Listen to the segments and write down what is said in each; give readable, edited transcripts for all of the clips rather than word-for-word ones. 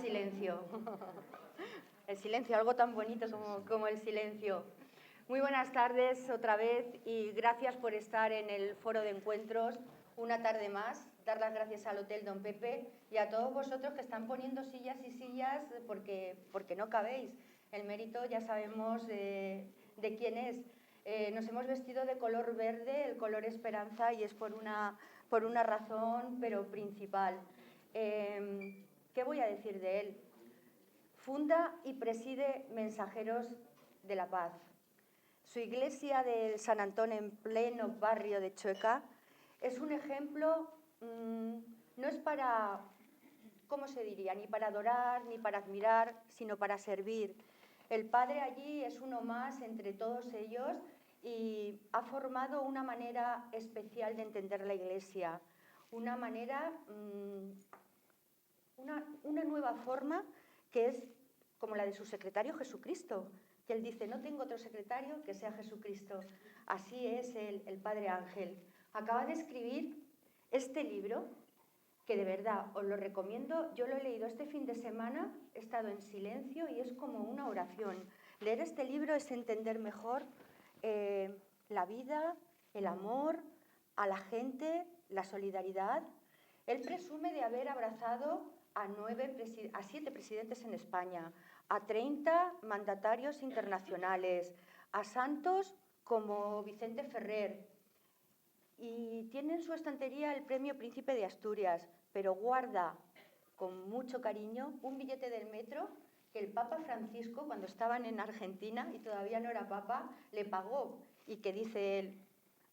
silencio. El silencio, algo tan bonito como el silencio. Muy buenas tardes otra vez y gracias por estar en el foro de encuentros una tarde más. Dar las gracias al Hotel Don Pepe y a todos vosotros que están poniendo sillas y sillas porque no cabéis. El mérito ya sabemos de quién es. Nos hemos vestido de color verde, el color esperanza, y es por una razón, pero principal. ¿Qué voy a decir de él? Funda y preside Mensajeros de la Paz. Su iglesia de San Antón, en pleno barrio de Chueca, es un ejemplo, no es para, ¿cómo se diría?, ni para adorar, ni para admirar, sino para servir. El padre allí es uno más entre todos ellos y ha formado una manera especial de entender la iglesia, una manera, una nueva forma que es como la de su secretario Jesucristo, que él dice, no tengo otro secretario que sea Jesucristo. Así es el Padre Ángel. Acaba de escribir este libro, que de verdad os lo recomiendo. Yo lo he leído este fin de semana, he estado en silencio y es como una oración. Leer este libro es entender mejor la vida, el amor, a la gente, la solidaridad. Él presume de haber abrazado a 7 presidentes en España, a 30 mandatarios internacionales, a santos como Vicente Ferrer, y tiene en su estantería el premio Príncipe de Asturias, pero guarda con mucho cariño un billete del metro que el Papa Francisco, cuando estaban en Argentina y todavía no era Papa, le pagó, y que dice él,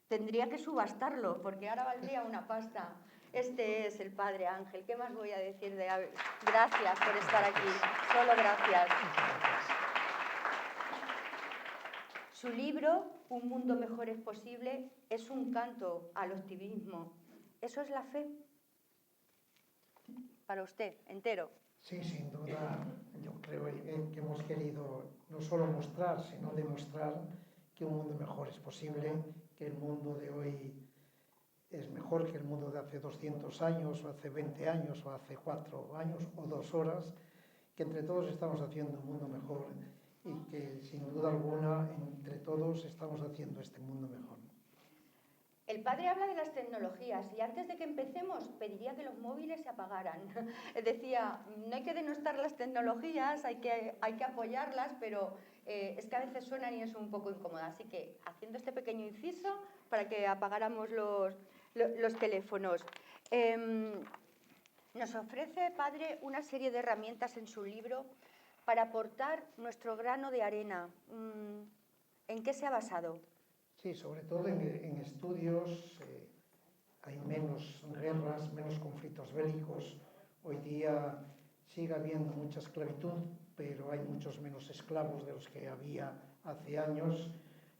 tendría que subastarlo porque ahora valdría una pasta. Este es el Padre Ángel. ¿Qué más voy a decir de él? Gracias por estar aquí. Solo gracias. Su libro, Un mundo mejor es posible, es un canto al optimismo. ¿Eso es la fe? Para usted, entero. Sí, sin duda. Yo creo que hemos querido no solo mostrar, sino demostrar que un mundo mejor es posible, que el mundo de hoy es mejor que el mundo de hace 200 años, o hace 20 años, o hace 4 años, o 2 horas, que entre todos estamos haciendo un mundo mejor y que sin duda alguna entre todos estamos haciendo este mundo mejor. El padre habla de las tecnologías y antes de que empecemos pediría que los móviles se apagaran. Decía, no hay que denostar las tecnologías, hay que apoyarlas, pero es que a veces suenan y es un poco incómoda. Así que haciendo este pequeño inciso para que apagáramos los teléfonos. Nos ofrece, padre, una serie de herramientas en su libro para aportar nuestro grano de arena. ¿En qué se ha basado? Sí, sobre todo en estudios, hay menos guerras, menos conflictos bélicos. Hoy día sigue habiendo mucha esclavitud, pero hay muchos menos esclavos de los que había hace años.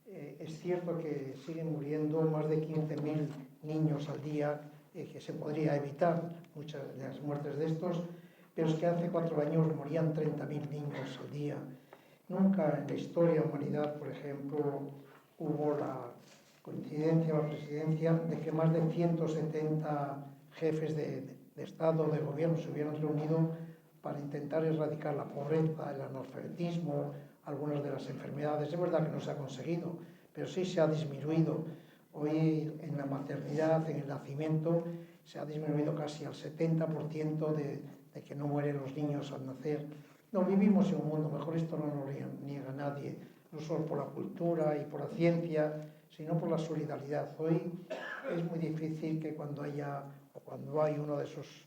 Es cierto que siguen muriendo más de 15.000 niños al día, que se podría evitar muchas de las muertes de estos, pero es que hace 4 años morían 30.000 niños al día. Nunca en la historia de la humanidad, por ejemplo, hubo la coincidencia o la presidencia de que más de 170 jefes de Estado, de gobierno, se hubieran reunido para intentar erradicar la pobreza, el analfabetismo, algunas de las enfermedades. Es verdad que no se ha conseguido, pero sí se ha disminuido. Hoy en la maternidad, en el nacimiento, se ha disminuido casi al 70% de que no mueren los niños al nacer. No vivimos en un mundo mejor, esto no lo niega nadie, no solo por la cultura y por la ciencia, sino por la solidaridad. Hoy es muy difícil que cuando hay uno de esos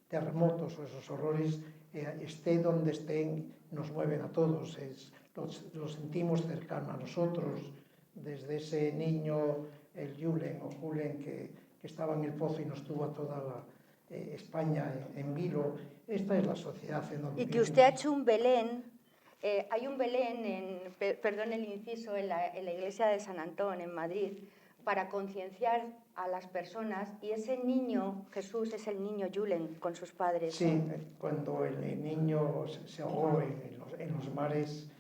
terremotos o esos horrores, esté donde estén, nos mueven a todos, lo sentimos cercano a nosotros, desde ese niño, el Julen, que estaba en el pozo y nos tuvo a toda la España en vilo. Esta es la sociedad en donde y que usted ha hecho un Belén. Hay un Belén, perdón el inciso, en la iglesia de San Antón, en Madrid, para concienciar a las personas, y ese niño, Jesús, es el niño Julen con sus padres. Sí, cuando el niño se ahogó en los mares,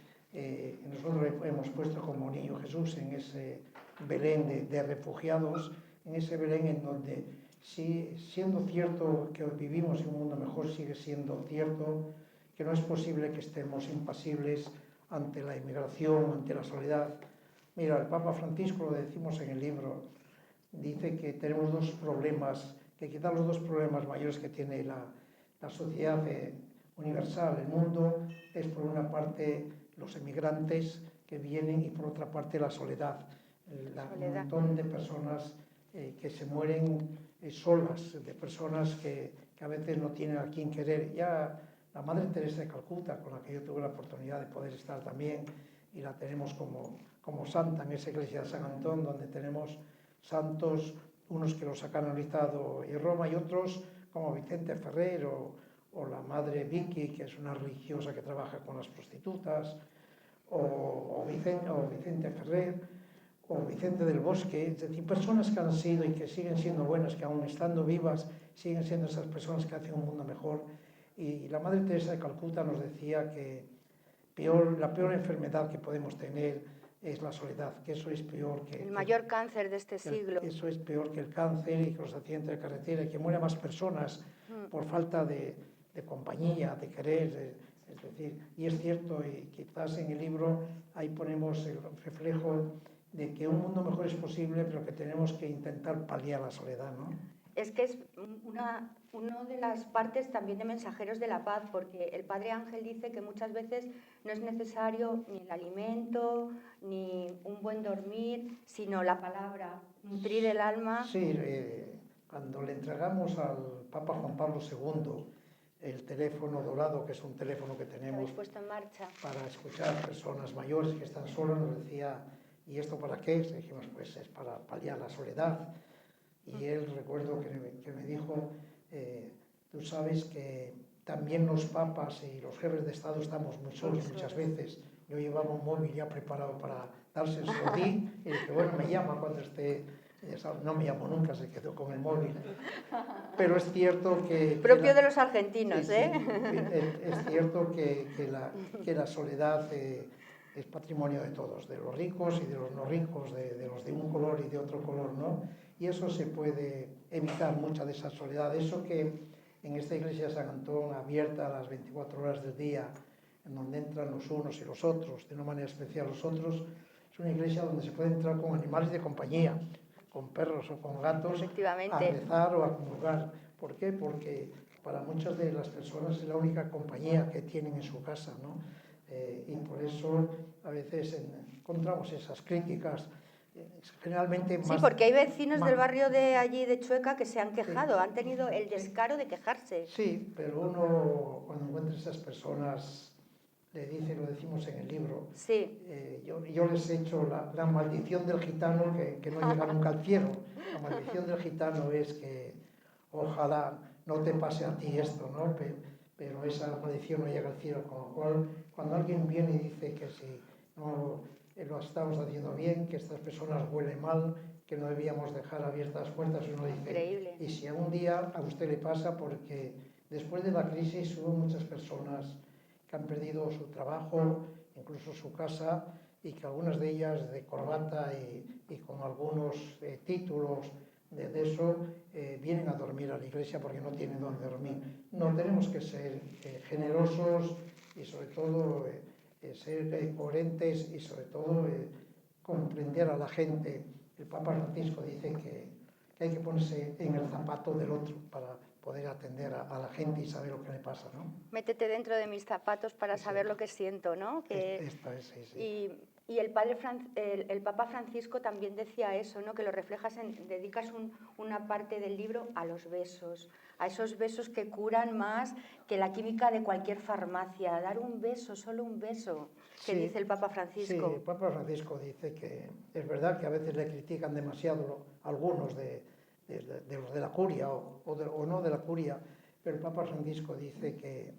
nosotros hemos puesto como niño Jesús en ese Belén de refugiados, en ese Belén en donde sí, siendo cierto que hoy vivimos en un mundo mejor, sigue siendo cierto que no es posible que estemos impasibles ante la inmigración, ante la soledad. Mira, el Papa Francisco, lo decimos en el libro, dice que tenemos dos problemas, que quizás los dos problemas mayores que tiene la sociedad universal, el mundo, es por una parte los emigrantes que vienen y por otra parte la soledad. Un montón de personas que se mueren solas, de personas que a veces no tienen a quien querer. Ya la Madre Teresa de Calcuta, con la que yo tuve la oportunidad de poder estar también, y la tenemos como santa en esa iglesia de San Antón, donde tenemos santos, unos que los ha canonizado en Roma y otros como Vicente Ferrer o la Madre Vicky, que es una religiosa que trabaja con las prostitutas, o Vicente Ferrer, o Vicente del Bosque, es decir, personas que han sido y que siguen siendo buenas, que aún estando vivas, siguen siendo esas personas que hacen un mundo mejor. Y la Madre Teresa de Calcuta nos decía que la peor enfermedad que podemos tener es la soledad, que eso es peor que... El mayor cáncer de este siglo. Eso es peor que el cáncer y que los accidentes de carretera, y que mueren más personas por falta de compañía, de querer, es decir, y es cierto, y quizás en el libro ahí ponemos el reflejo de que un mundo mejor es posible, pero que tenemos que intentar paliar la soledad, ¿no? Es que es una de las partes también de Mensajeros de la Paz, porque el Padre Ángel dice que muchas veces no es necesario ni el alimento, ni un buen dormir, sino la palabra, nutrir el alma. Sí, cuando le entregamos al Papa Juan Pablo II el teléfono dorado, que es un teléfono que tenemos puesto en marcha para escuchar a personas mayores que están solas, nos decía, ¿y esto para qué? Y dijimos, pues es para paliar la soledad. Y él, recuerdo que me dijo, tú sabes que también los papas y los jefes de Estado estamos muy solos muchas veces. Yo llevaba un móvil ya preparado para dárselo a ti, y dije, bueno, me llama cuando esté... No me llamó nunca, se quedó con el móvil. Pero es cierto que... Propio de los argentinos, sí, ¿eh? Sí, es cierto que la soledad es patrimonio de todos, de los ricos y de los no ricos, de los de un color y de otro color, ¿no? Y eso se puede evitar, mucha de esa soledad. Eso que en esta iglesia de San Antón, abierta a las 24 horas del día, en donde entran los unos y los otros, de una manera especial los otros, es una iglesia donde se puede entrar con animales de compañía, con perros o con gatos, a rezar o a comulgar. ¿Por qué? Porque para muchas de las personas es la única compañía que tienen en su casa, ¿no? Y por eso a veces encontramos esas críticas, generalmente más... Sí, porque hay vecinos del barrio de allí, de Chueca, que se han quejado, sí, han tenido el descaro de quejarse. Sí, pero uno cuando encuentra esas personas le dice, lo decimos en el libro, sí. Yo les he hecho la maldición del gitano que no llega nunca al cielo. La maldición del gitano es que ojalá no te pase a ti esto, ¿no? Pero esa maldición no llega al cielo, con lo cual cuando alguien viene y dice que si no lo estamos haciendo bien, que estas personas huelen mal, que no debíamos dejar abiertas las puertas, uno dice, increíble. Y si algún día a usted le pasa, porque después de la crisis hubo muchas personas que han perdido su trabajo, incluso su casa, y que algunas de ellas de corbata y con algunos títulos de eso vienen a dormir a la iglesia porque no tienen dónde dormir. No, tenemos que ser generosos y sobre todo ser coherentes y sobre todo comprender a la gente. El Papa Francisco dice que hay que ponerse en el zapato del otro para poder atender a la gente y saber lo que le pasa, ¿no? Métete dentro de mis zapatos para saber lo que siento, ¿no? Sí. Y el Papa Francisco también decía eso, ¿no? Que lo reflejas, dedicas una parte del libro a los besos, a esos besos que curan más que la química de cualquier farmacia. Dar un beso, solo un beso, que dice el Papa Francisco. Sí, el Papa Francisco dice que es verdad que a veces le critican demasiado algunos de los de la curia o no de la curia, pero el Papa Francisco dice que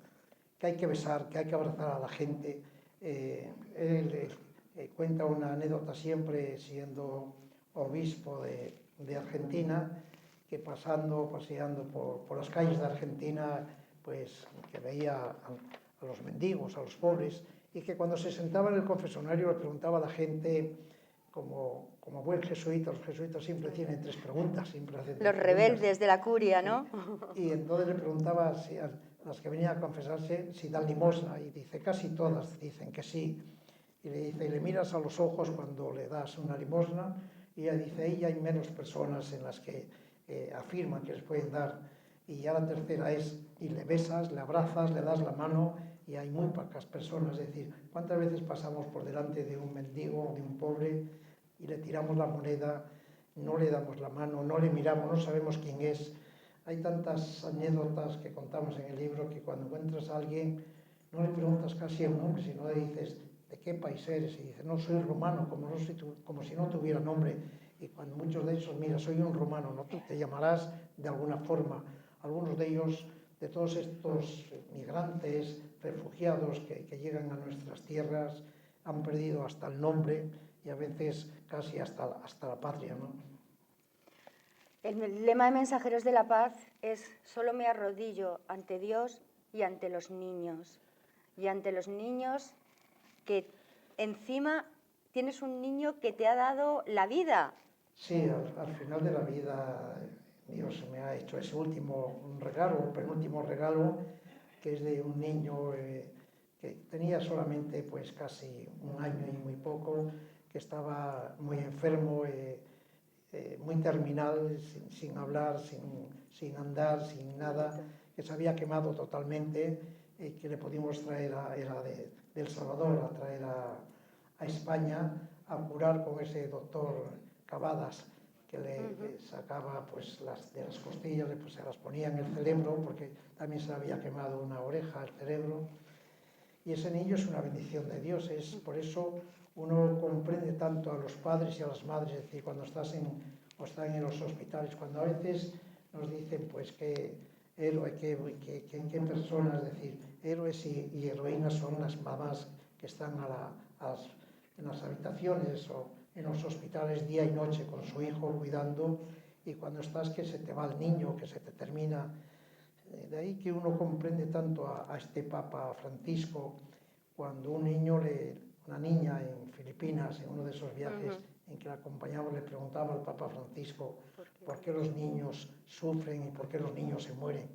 hay que besar, que hay que abrazar a la gente. Él cuenta una anécdota siempre, siendo obispo de Argentina, que paseando por las calles de Argentina, pues que veía a los mendigos, a los pobres, y que cuando se sentaba en el confesionario le preguntaba a la gente como buen jesuita, los jesuitas siempre tienen 3 preguntas, siempre hacen 3 Los preguntas. rebeldes de la curia, ¿no? Y entonces le preguntaba si a las que venían a confesarse si dan limosna, y dice, casi todas dicen que sí. Y le dice, y le miras a los ojos cuando le das una limosna, y ella dice, ahí hay menos personas en las que afirman que les pueden dar. Y ya la tercera es, y le besas, le abrazas, le das la mano, y hay muy pocas personas. Es decir, ¿cuántas veces pasamos por delante de un mendigo o de un pobre y le tiramos la moneda, no le damos la mano, no le miramos, no sabemos quién es? Hay tantas anécdotas que contamos en el libro que cuando encuentras a alguien no le preguntas casi el nombre, sino le dices, ¿de qué país eres? Y dice, no, soy romano, como si no tuviera nombre. Y cuando muchos de ellos, mira, soy un romano, ¿no? Tú te llamarás de alguna forma. Algunos de ellos, de todos estos migrantes, refugiados que llegan a nuestras tierras, han perdido hasta el nombre y a veces casi hasta la patria, ¿no? El lema de Mensajeros de la Paz es: solo me arrodillo ante Dios y ante los niños. Y ante los niños que encima tienes un niño que te ha dado la vida. Sí, al final de la vida Dios me ha hecho ese último regalo, penúltimo regalo, que es de un niño que tenía solamente pues casi un año y muy poco, que estaba muy enfermo, muy terminal, sin hablar, sin andar, sin nada, que se había quemado totalmente, que le pudimos traer de El Salvador, a traer a España a curar con ese doctor Cavadas, que le sacaba pues de las costillas, pues se las ponía en el cerebro, porque también se había quemado una oreja, el cerebro. Y ese niño es una bendición de Dios, es por eso uno comprende tanto a los padres y a las madres, es decir, cuando están en los hospitales, cuando a veces nos dicen pues qué héroe, qué personas, es decir, héroes y heroínas son las mamás que están en las habitaciones o en los hospitales día y noche con su hijo cuidando, y cuando estás que se te va el niño, que se te termina. De ahí que uno comprende tanto a este Papa Francisco, cuando una niña en Filipinas, en uno de esos viajes en que la acompañamos, le preguntaba al Papa Francisco por qué los niños sufren y por qué los niños se mueren.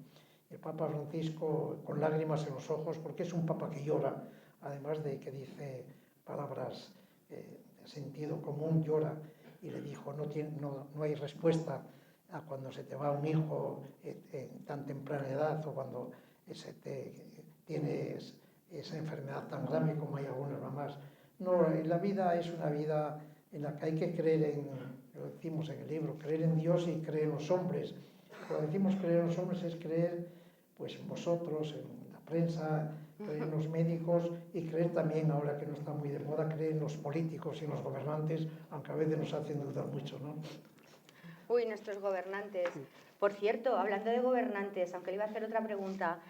El Papa Francisco, con lágrimas en los ojos, porque es un Papa que llora, además de que dice palabras de sentido común, llora, y le dijo, no hay respuesta a cuando se te va un hijo en tan temprana edad, o cuando tienes esa enfermedad tan grave como hay algunas mamás. No, la vida es una vida en la que hay que creer lo decimos en el libro, creer en Dios y creer en los hombres. Cuando decimos creer en los hombres es creer pues en vosotros, en la prensa, creer en los médicos, y creer también, ahora que no está muy de moda, creer en los políticos y en los gobernantes, aunque a veces nos hacen dudar mucho, ¿no? Uy, nuestros gobernantes. Por cierto, hablando de gobernantes, aunque le iba a hacer otra pregunta,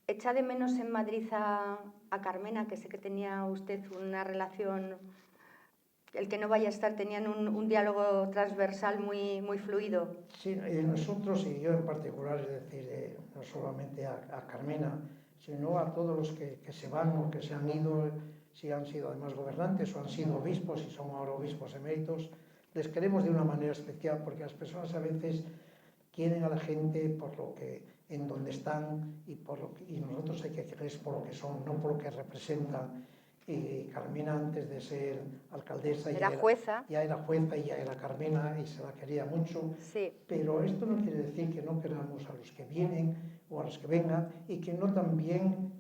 ¿echa de menos en Madrid a Carmena, que sé que tenía usted una relación, el que no vaya a estar, tenían un diálogo transversal muy fluido? Sí, nosotros y yo en particular, es decir, no solamente a Carmena, sino a todos los que se van o que se han ido, si han sido además gobernantes o han sido obispos y son ahora obispos eméritos, les queremos de una manera especial, porque las personas a veces quieren a la gente por lo que, en donde están, y nosotros hay que quererles por lo que son, no por lo que representan. Y Carmena, antes de ser alcaldesa, Era jueza. ya era jueza y ya era Carmena, y se la quería mucho. Sí. Pero esto no quiere decir que no queramos a los que vienen o a los que vengan, y que no también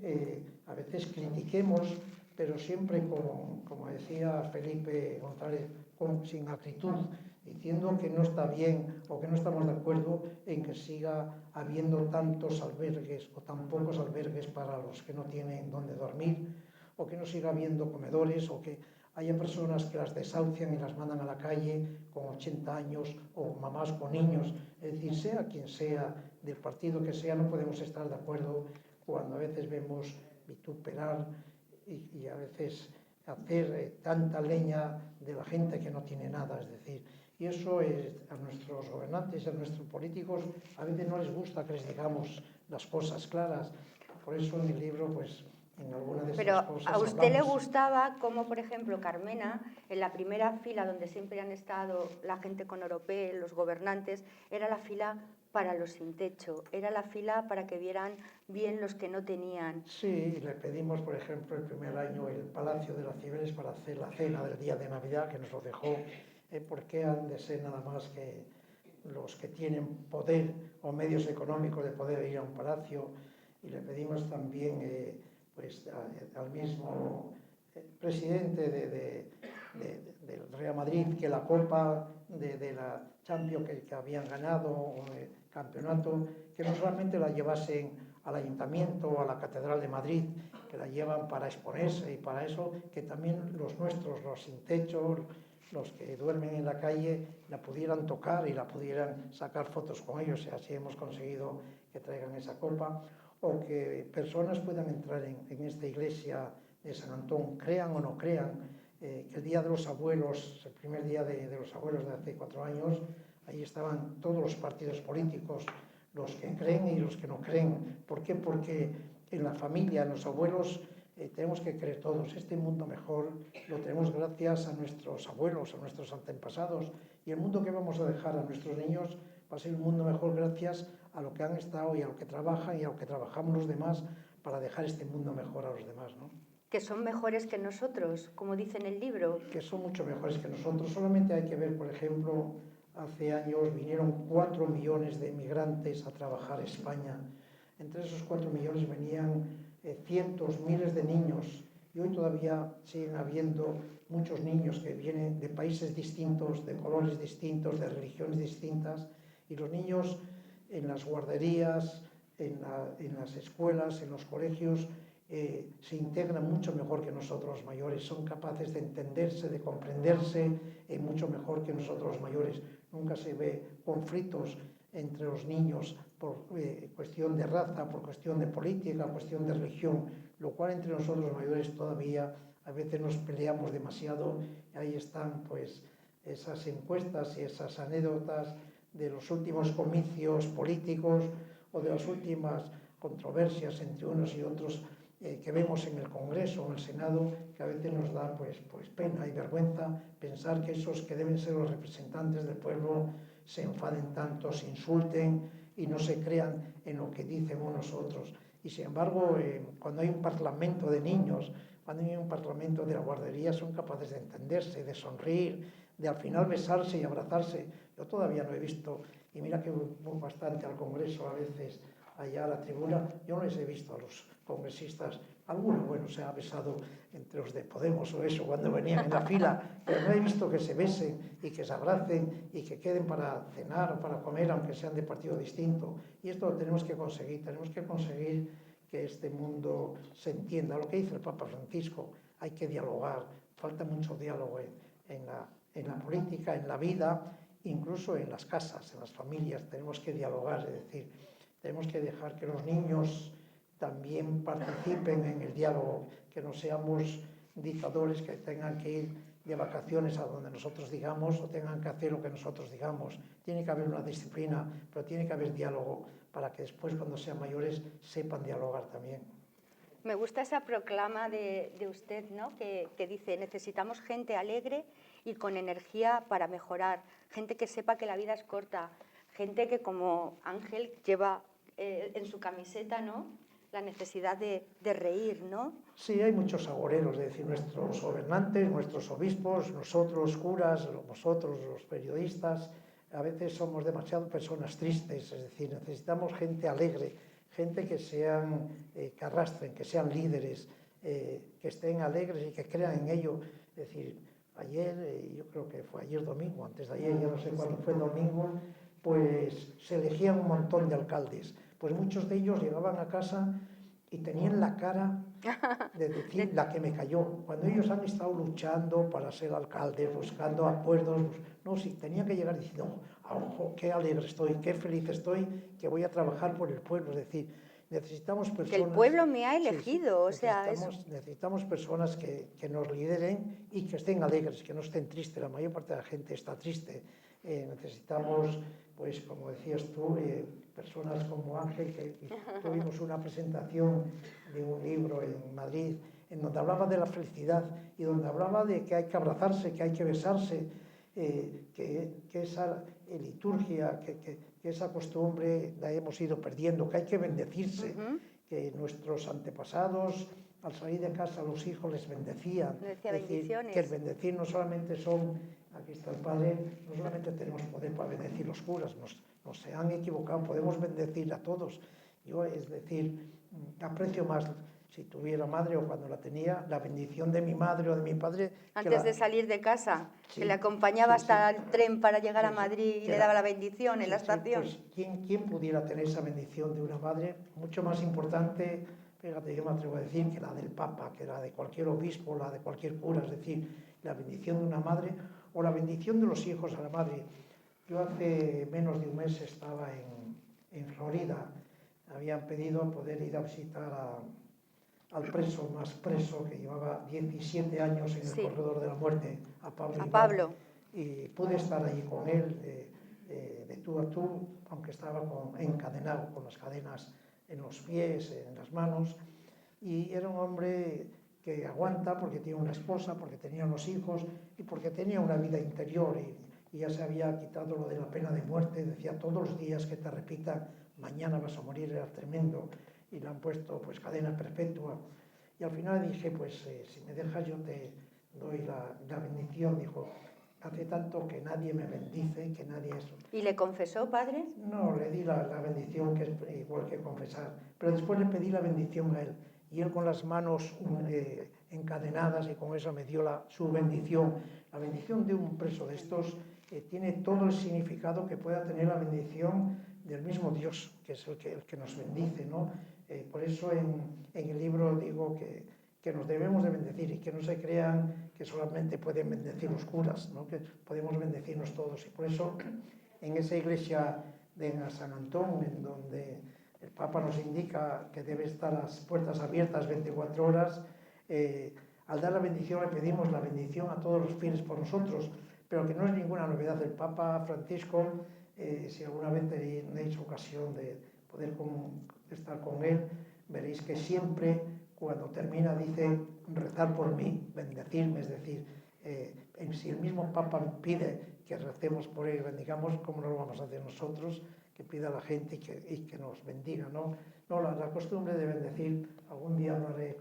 a veces critiquemos, pero siempre como decía Felipe González, sin acritud, diciendo que no está bien o que no estamos de acuerdo en que siga habiendo tantos albergues o tan pocos albergues para los que no tienen dónde dormir, o que no siga habiendo comedores, o que haya personas que las desahucian y las mandan a la calle con 80 años, o mamás con niños. Es decir, sea quien sea, del partido que sea, no podemos estar de acuerdo cuando a veces vemos vituperar y a veces hacer tanta leña de la gente que no tiene nada. Es decir, y eso a nuestros gobernantes, a nuestros políticos, a veces no les gusta que les digamos las cosas claras. Por eso en el libro pues en alguna de Pero esas cosas a usted le hablamos. gustaba como, por ejemplo, Carmena, en la primera fila donde siempre han estado la gente con oropel, los gobernantes, era la fila para los sin techo, era la fila para que vieran bien los que no tenían. Sí, le pedimos, por ejemplo, el primer año el Palacio de las Cibeles para hacer la cena del día de Navidad, que nos lo dejó, porque han de ser nada más que los que tienen poder o medios económicos de poder ir a un palacio. Y le pedimos también pues, al mismo presidente del Real Madrid que la Copa de la Champions que habían ganado, o el campeonato, que no solamente la llevasen al Ayuntamiento o a la Catedral de Madrid, que la llevan para exponerse y para eso, que también los nuestros, los sin techo, los que duermen en la calle, la pudieran tocar y la pudieran sacar fotos con ellos, y así hemos conseguido que traigan esa copa, o que personas puedan entrar en esta iglesia de San Antón, crean o no crean, que el Día de los Abuelos, el primer día de los abuelos de hace 4 años, ahí estaban todos los partidos políticos, los que creen y los que no creen. ¿Por qué? Porque en la familia, en los abuelos, tenemos que creer todos. Este mundo mejor lo tenemos gracias a nuestros abuelos, a nuestros antepasados, y el mundo que vamos a dejar a nuestros niños va a ser un mundo mejor gracias a lo que han estado y a lo que trabajan y a lo que trabajamos los demás para dejar este mundo mejor a los demás, ¿no? Que son mejores que nosotros, como dice en el libro. Que son mucho mejores que nosotros. Solamente hay que ver, por ejemplo, hace años vinieron 4 millones de emigrantes a trabajar a España. Entre esos 4 millones venían cientos, miles de niños, y hoy todavía siguen habiendo muchos niños que vienen de países distintos, de colores distintos, de religiones distintas, y los niños en las guarderías, en las escuelas, en los colegios, se integran mucho mejor que nosotros los mayores, son capaces de entenderse, de comprenderse mucho mejor que nosotros los mayores. Nunca se ve conflictos entre los niños por cuestión de raza, por cuestión de política, cuestión de religión, lo cual entre nosotros los mayores todavía a veces nos peleamos demasiado. Y ahí están pues esas encuestas y esas anécdotas de los últimos comicios políticos o de las últimas controversias entre unos y otros que vemos en el Congreso o en el Senado, que a veces nos da pues pena y vergüenza pensar que esos que deben ser los representantes del pueblo se enfaden tanto, se insulten y no se crean en lo que dicen unos otros. Y sin embargo, cuando hay un parlamento de niños, cuando hay un parlamento de la guardería, son capaces de entenderse, de sonreír, de al final besarse y abrazarse. Yo todavía no he visto, y mira que voy bastante al Congreso a veces, allá a la tribuna, yo no les he visto a los congresistas, alguno, bueno, se ha besado entre los de Podemos o eso, cuando venían en la fila, pero no he visto que se besen y que se abracen y que queden para cenar o para comer, aunque sean de partido distinto. Y esto lo tenemos que conseguir que este mundo se entienda. Lo que dice el Papa Francisco, hay que dialogar, falta mucho diálogo en la política, en la vida, incluso en las casas, en las familias, tenemos que dialogar, es decir, tenemos que dejar que los niños también participen en el diálogo, que no seamos dictadores que tengan que ir de vacaciones a donde nosotros digamos o tengan que hacer lo que nosotros digamos. Tiene que haber una disciplina, pero tiene que haber diálogo para que después, cuando sean mayores, sepan dialogar también. Me gusta esa proclama de usted, ¿no? Que dice, necesitamos gente alegre y con energía para mejorar, gente que sepa que la vida es corta, gente que como Ángel lleva en su camiseta, ¿no?, la necesidad de reír, ¿no? Sí, hay muchos agoreros, es decir, nuestros gobernantes, nuestros obispos, nosotros curas, vosotros los periodistas, a veces somos demasiado personas tristes, es decir, necesitamos gente alegre, gente que sean, que arrastren, que sean líderes, que estén alegres y que crean en ello. Es decir, ayer, yo creo que fue ayer domingo, antes de ayer, ya no sé cuándo fue domingo, pues se elegían un montón de alcaldes. Pues muchos de ellos llegaban a casa y tenían la cara de decir la que me cayó. Cuando ellos han estado luchando para ser alcaldes, buscando acuerdos, no, sí, tenían que llegar diciendo, ojo, qué alegre estoy, qué feliz estoy, que voy a trabajar por el pueblo. Es decir, necesitamos personas... Que el pueblo me ha elegido, sí, necesitamos personas que nos lideren y que estén alegres, que no estén tristes. La mayor parte de la gente está triste. Necesitamos, pues como decías tú, personas como Ángel, que tuvimos una presentación de un libro en Madrid, en donde hablaba de la felicidad y donde hablaba de que hay que abrazarse, que hay que besarse, que esa liturgia, que esa costumbre la hemos ido perdiendo, que hay que bendecirse, que nuestros antepasados al salir de casa los hijos les bendecían. Decía Es decir, bendiciones. que el bendecir no solamente son, aquí está el Padre, no solamente tenemos poder para bendecir los curas, nos se han equivocado, podemos bendecir a todos. Yo, es decir, aprecio más, si tuviera madre o cuando la tenía, la bendición de mi madre o de mi padre. Antes de salir de casa, sí, que le acompañaba hasta el tren para llegar a sí, Madrid y le daba la bendición en la sí, estación. pues, ¿quién pudiera tener esa bendición de una madre? Mucho más importante, fíjate, yo me atrevo a decir, que la del Papa, que la de cualquier obispo, la de cualquier cura, es decir, la bendición de una madre o la bendición de los hijos a la madre. Yo hace menos de un mes estaba en Florida. Habían pedido poder ir a visitar al preso más preso, que llevaba 17 años en el corredor de la muerte, a Pablo. Y pude estar allí con él de tú a tú, aunque estaba encadenado con las cadenas en los pies, en las manos. Y era un hombre que aguanta porque tiene una esposa, porque tenía unos hijos y porque tenía una vida interior y ya se había quitado lo de la pena de muerte. Decía, todos los días que te repitan, mañana vas a morir, era tremendo. Y le han puesto pues cadena perpetua. Y al final dije, pues si me dejas yo te doy la bendición. Dijo, hace tanto que nadie me bendice, que nadie eso. ¿Y le confesó, padre? No, le di la bendición, que es igual que confesar. Pero después le pedí la bendición a él. Y él con las manos encadenadas y con eso me dio su bendición. La bendición de un preso de estos tiene todo el significado que pueda tener la bendición del mismo Dios, que es el que nos bendice, ¿no? Por eso en el libro digo que nos debemos de bendecir y que no se crean que solamente pueden bendecir los curas, ¿no? Que podemos bendecirnos todos. Y por eso en esa iglesia de San Antón, en donde el Papa nos indica que debe estar las puertas abiertas 24 horas, al dar la bendición le pedimos la bendición a todos los fieles por nosotros, pero que no es ninguna novedad. El Papa Francisco, si alguna vez tenéis ocasión de poder estar con él, veréis que siempre cuando termina dice rezar por mí, bendecirme, es decir, si el mismo Papa pide que recemos por él y bendigamos, ¿cómo no lo vamos a hacer nosotros? Que pida a la gente y que nos bendiga, ¿no? No, la costumbre de bendecir, algún día hablaré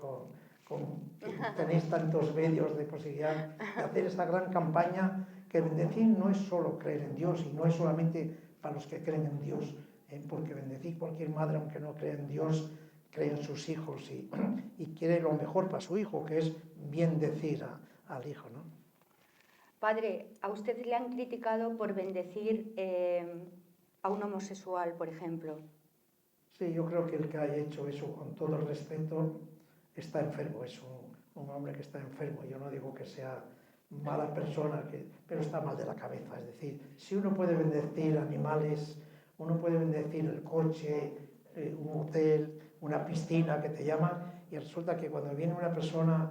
tenéis tantos medios de posibilidad de hacer esta gran campaña, que bendecir no es solo creer en Dios y no es solamente para los que creen en Dios, porque bendecir cualquier madre, aunque no crea en Dios, cree en sus hijos y quiere lo mejor para su hijo, que es bien decir al hijo, ¿no? Padre, ¿a usted le han criticado por bendecir a un homosexual, por ejemplo? Sí, yo creo que el que haya hecho eso, con todo el respeto, está enfermo, es un hombre que está enfermo. Yo no digo que sea mala persona, pero está mal de la cabeza. Es decir, si uno puede bendecir animales, uno puede bendecir el coche, un hotel, una piscina que te llaman, y resulta que cuando viene una persona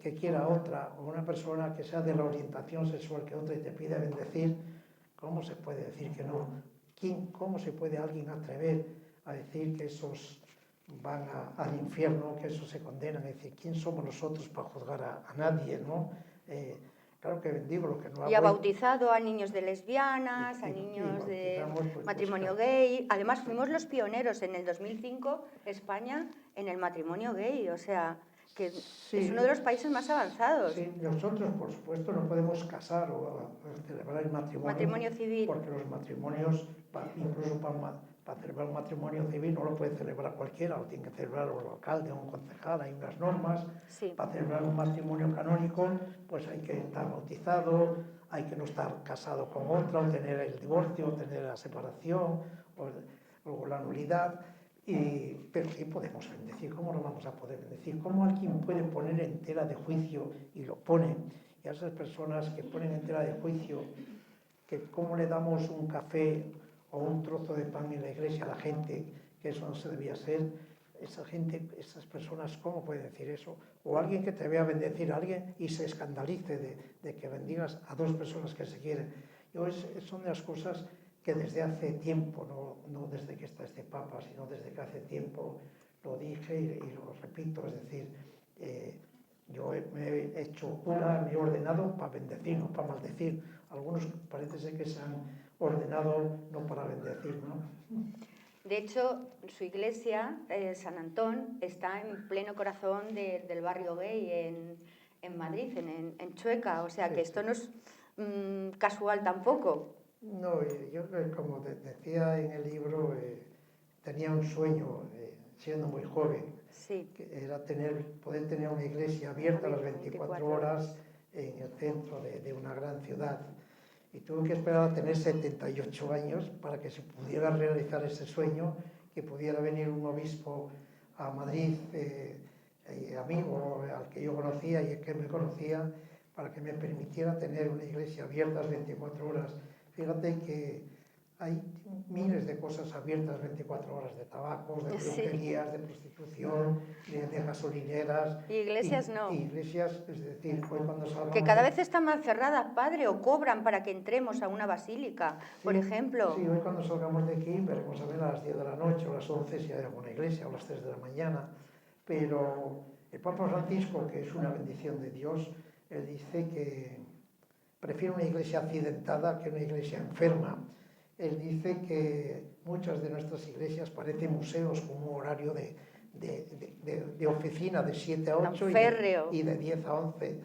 que quiera otra, o una persona que sea de la orientación sexual que otra y te pide bendecir, ¿cómo se puede decir que no? ¿Cómo se puede alguien atrever a decir que esos van al infierno, que esos se condenan? Es decir, ¿quién somos nosotros para juzgar a nadie, no? Claro que bendigo lo que no hago. Y ha bautizado a niños de lesbianas, a niños de matrimonio gay. Además, fuimos los pioneros en el 2005, España, en el matrimonio gay. O sea, que sí, es uno de los países más avanzados. Sí, nosotros, por supuesto, no podemos casar o celebrar el matrimonio civil. Porque los matrimonios, incluso para celebrar un matrimonio civil, no lo puede celebrar cualquiera, lo tiene que celebrar el alcalde o un concejal, hay unas normas. Sí. Para celebrar un matrimonio canónico, pues hay que estar bautizado, hay que no estar casado con otra, o tener el divorcio, o tener la separación, o la nulidad. Pero sí podemos bendecir. ¿Cómo no vamos a poder bendecir? ¿Cómo alguien puede poner en tela de juicio, y lo pone, y a esas personas que ponen en tela de juicio, que cómo le damos un café o un trozo de pan en la iglesia a la gente, que eso no se debía hacer? Esa gente, esas personas, ¿cómo pueden decir eso? O alguien que te vea bendecir a alguien y se escandalice de que bendigas a dos personas que se quieren. Son de las cosas que desde hace tiempo, no desde que está este Papa, sino desde que hace tiempo lo dije y lo repito, es decir, yo me he hecho cura, me he ordenado para bendecir, no para maldecir. Algunos parece ser que se han ordenado no para bendecir, ¿no? De hecho, su iglesia, San Antón, está en pleno corazón del barrio gay en Madrid, en Chueca, o sea que esto no es casual tampoco. No, yo como decía en el libro, tenía un sueño siendo muy joven, Sí. que era poder tener una iglesia abierta las 24 horas en el centro de una gran ciudad. Y tuve que esperar a tener 78 años para que se pudiera realizar ese sueño, que pudiera venir un obispo a Madrid, amigo al que yo conocía y el que me conocía, para que me permitiera tener una iglesia abierta las 24 horas. Fíjate que hay miles de cosas abiertas 24 horas, de tabacos, de peluquerías, de prostitución, de gasolineras. Y iglesias no. Y iglesias, es decir, hoy cuando salgamos... Que cada vez están más cerradas, padre, o cobran para que entremos a una basílica, por ejemplo. Sí, hoy cuando salgamos de aquí veremos a ver a las 10 de la noche o a las 11 si hay alguna iglesia, o a las 3 de la mañana. Pero el Papa Francisco, que es una bendición de Dios, él dice que prefiere una iglesia accidentada que una iglesia enferma. Él dice que muchas de nuestras iglesias parecen museos con un horario de oficina de 7 a 8 y de 10 a 11.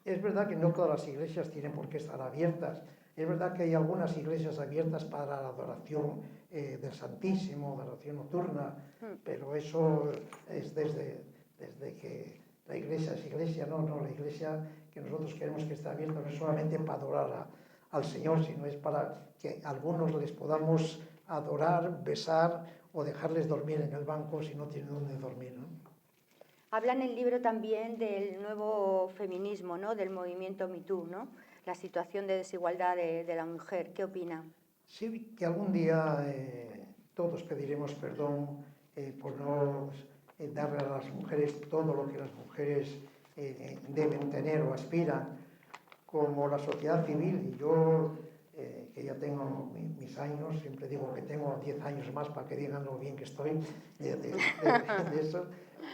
Es verdad que no todas las iglesias tienen por qué estar abiertas. Es verdad que hay algunas iglesias abiertas para la adoración del Santísimo, de oración nocturna, pero eso es desde que la iglesia es iglesia, no, la iglesia que nosotros queremos que esté abierta no es solamente para adorar al Señor, sino es para que algunos les podamos adorar, besar o dejarles dormir en el banco si no tienen dónde dormir, ¿no? Habla en el libro también del nuevo feminismo, ¿no? Del movimiento Me Too, ¿no? La situación de desigualdad de la mujer. ¿Qué opina? Sí, que algún día todos pediremos perdón por no darle a las mujeres todo lo que las mujeres deben tener o aspiran, como la sociedad civil. Y yo, que ya tengo mis años, siempre digo que tengo 10 años más para que digan lo bien que estoy de eso,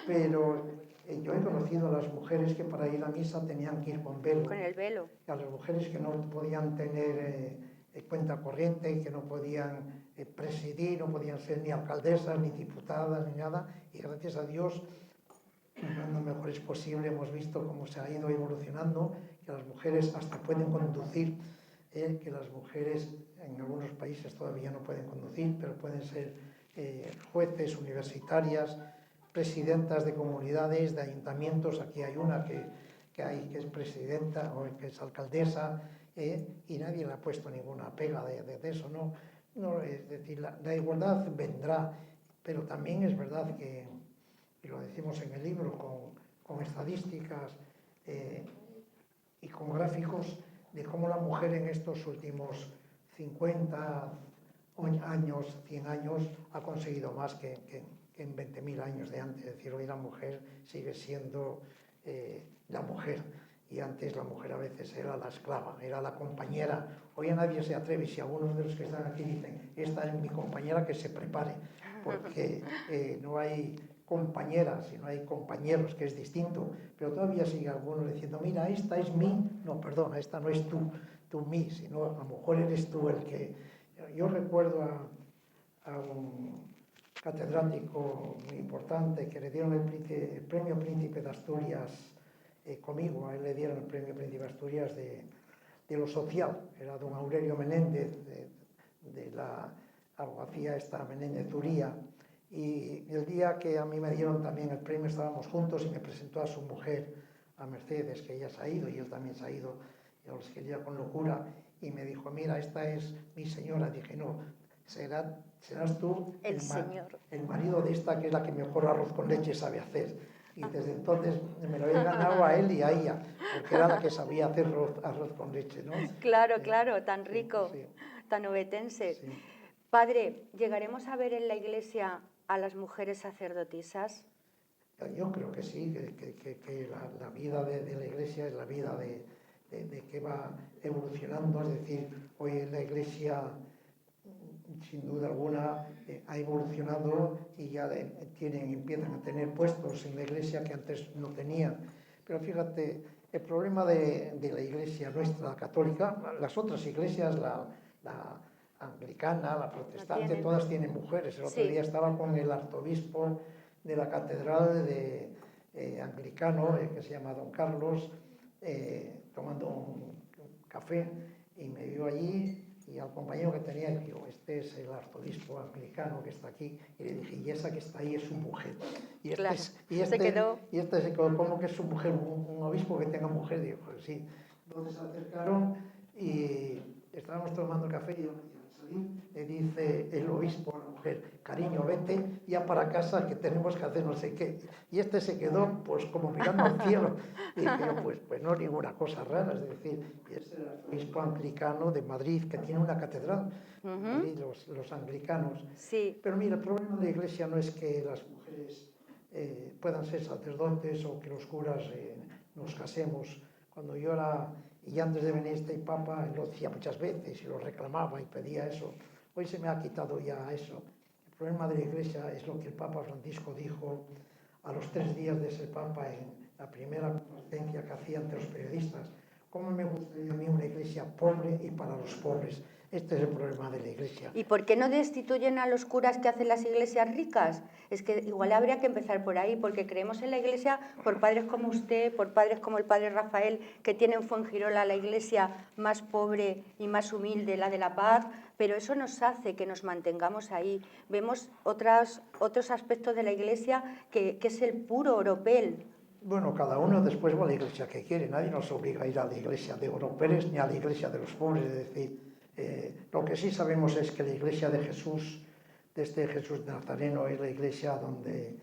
pero yo he conocido a las mujeres que para ir a misa tenían que ir con velo. Con el velo. A las mujeres que no podían tener cuenta corriente, que no podían presidir, no podían ser ni alcaldesas, ni diputadas, ni nada. Y gracias a Dios, lo mejor es posible, hemos visto cómo se ha ido evolucionando, que las mujeres hasta pueden conducir, que las mujeres en algunos países todavía no pueden conducir, pero pueden ser jueces, universitarias, presidentas de comunidades, de ayuntamientos. Aquí hay una que es presidenta o que es alcaldesa, y nadie le ha puesto ninguna pega de eso, ¿no? Es decir, la igualdad vendrá, pero también es verdad que, y lo decimos en el libro con estadísticas y con gráficos, de cómo la mujer en estos últimos 50 años, 100 años, ha conseguido más que en 20.000 años de antes. Es decir, hoy la mujer sigue siendo la mujer, y antes la mujer a veces era la esclava, era la compañera. Hoy a nadie se atreve, si algunos de los que están aquí dicen, esta es mi compañera, que se prepare, porque no hay compañeras, sino hay compañeros, que es distinto, pero todavía sigue algunos diciendo, mira, esta es mí, no, perdona, esta no es tú mí, sino a lo mejor eres tú el que... Yo recuerdo a un catedrático muy importante que le dieron el premio Príncipe de Asturias conmigo, a él le dieron el premio Príncipe de Asturias de lo social, era don Aurelio Menéndez, de la abogacía esta Menéndez Uría, y el día que a mí me dieron también el premio estábamos juntos y me presentó a su mujer, a Mercedes, que ella se ha ido y él también se ha ido, yo los quería con locura, y me dijo, mira, esta es mi señora. Dije, no, serás tú el marido de esta, que es la que mejor arroz con leche sabe hacer. Y desde entonces me lo he ganado a él y a ella, porque era la que sabía hacer arroz con leche, ¿no? Claro, claro, tan rico, sí. tan obetense. Sí. Padre, ¿llegaremos a ver en la iglesia a las mujeres sacerdotisas? Yo creo que sí, que la vida de la iglesia es la vida de que va evolucionando. Es decir, hoy la Iglesia, sin duda alguna, ha evolucionado y ya empiezan a tener puestos en la Iglesia que antes no tenían. Pero fíjate, el problema de la Iglesia nuestra católica, las otras iglesias, la anglicana, la protestante, todas tienen mujeres. El otro día estaba con el arzobispo de la catedral anglicano, que se llama Don Carlos, tomando un café, y me vio allí, y al compañero que tenía, le digo, este es el arzobispo anglicano que está aquí, y le dije, y esa que está ahí es su mujer. Y se quedó, ¿cómo que es su mujer? ¿Un obispo que tenga mujer? Digo, pues sí. Entonces se acercaron y estábamos tomando café, y le dice el obispo a la mujer, cariño, vete ya para casa que tenemos que hacer no sé qué. Y este se quedó pues como mirando al cielo. Y dije yo, pues no ninguna cosa rara, es decir, es el obispo anglicano de Madrid, que tiene una catedral, Madrid, los anglicanos. Sí. Pero mira, el problema de la Iglesia no es que las mujeres puedan ser sacerdotes o que los curas nos casemos. Cuando yo era... Y antes de venir este Papa lo decía muchas veces y lo reclamaba y pedía eso. Hoy se me ha quitado ya eso. El problema de la Iglesia es lo que el Papa Francisco dijo a los 3 días de ser Papa en la primera conferencia que hacía ante los periodistas. ¿Cómo me gustaría a mí una Iglesia pobre y para los pobres? Este es el problema de la Iglesia. ¿Y por qué no destituyen a los curas que hacen las iglesias ricas? Es que igual habría que empezar por ahí, porque creemos en la Iglesia por padres como usted, por padres como el padre Rafael, que tiene en Fuengirola la iglesia más pobre y más humilde, la de la paz, pero eso nos hace que nos mantengamos ahí. Vemos otros aspectos de la Iglesia que es el puro oropel. Bueno, cada uno después va a la iglesia que quiere. Nadie nos obliga a ir a la iglesia de oropeles ni a la iglesia de los pobres. Es decir, lo que sí sabemos es que la iglesia de Jesús, de este Jesús Nazareno, es la iglesia donde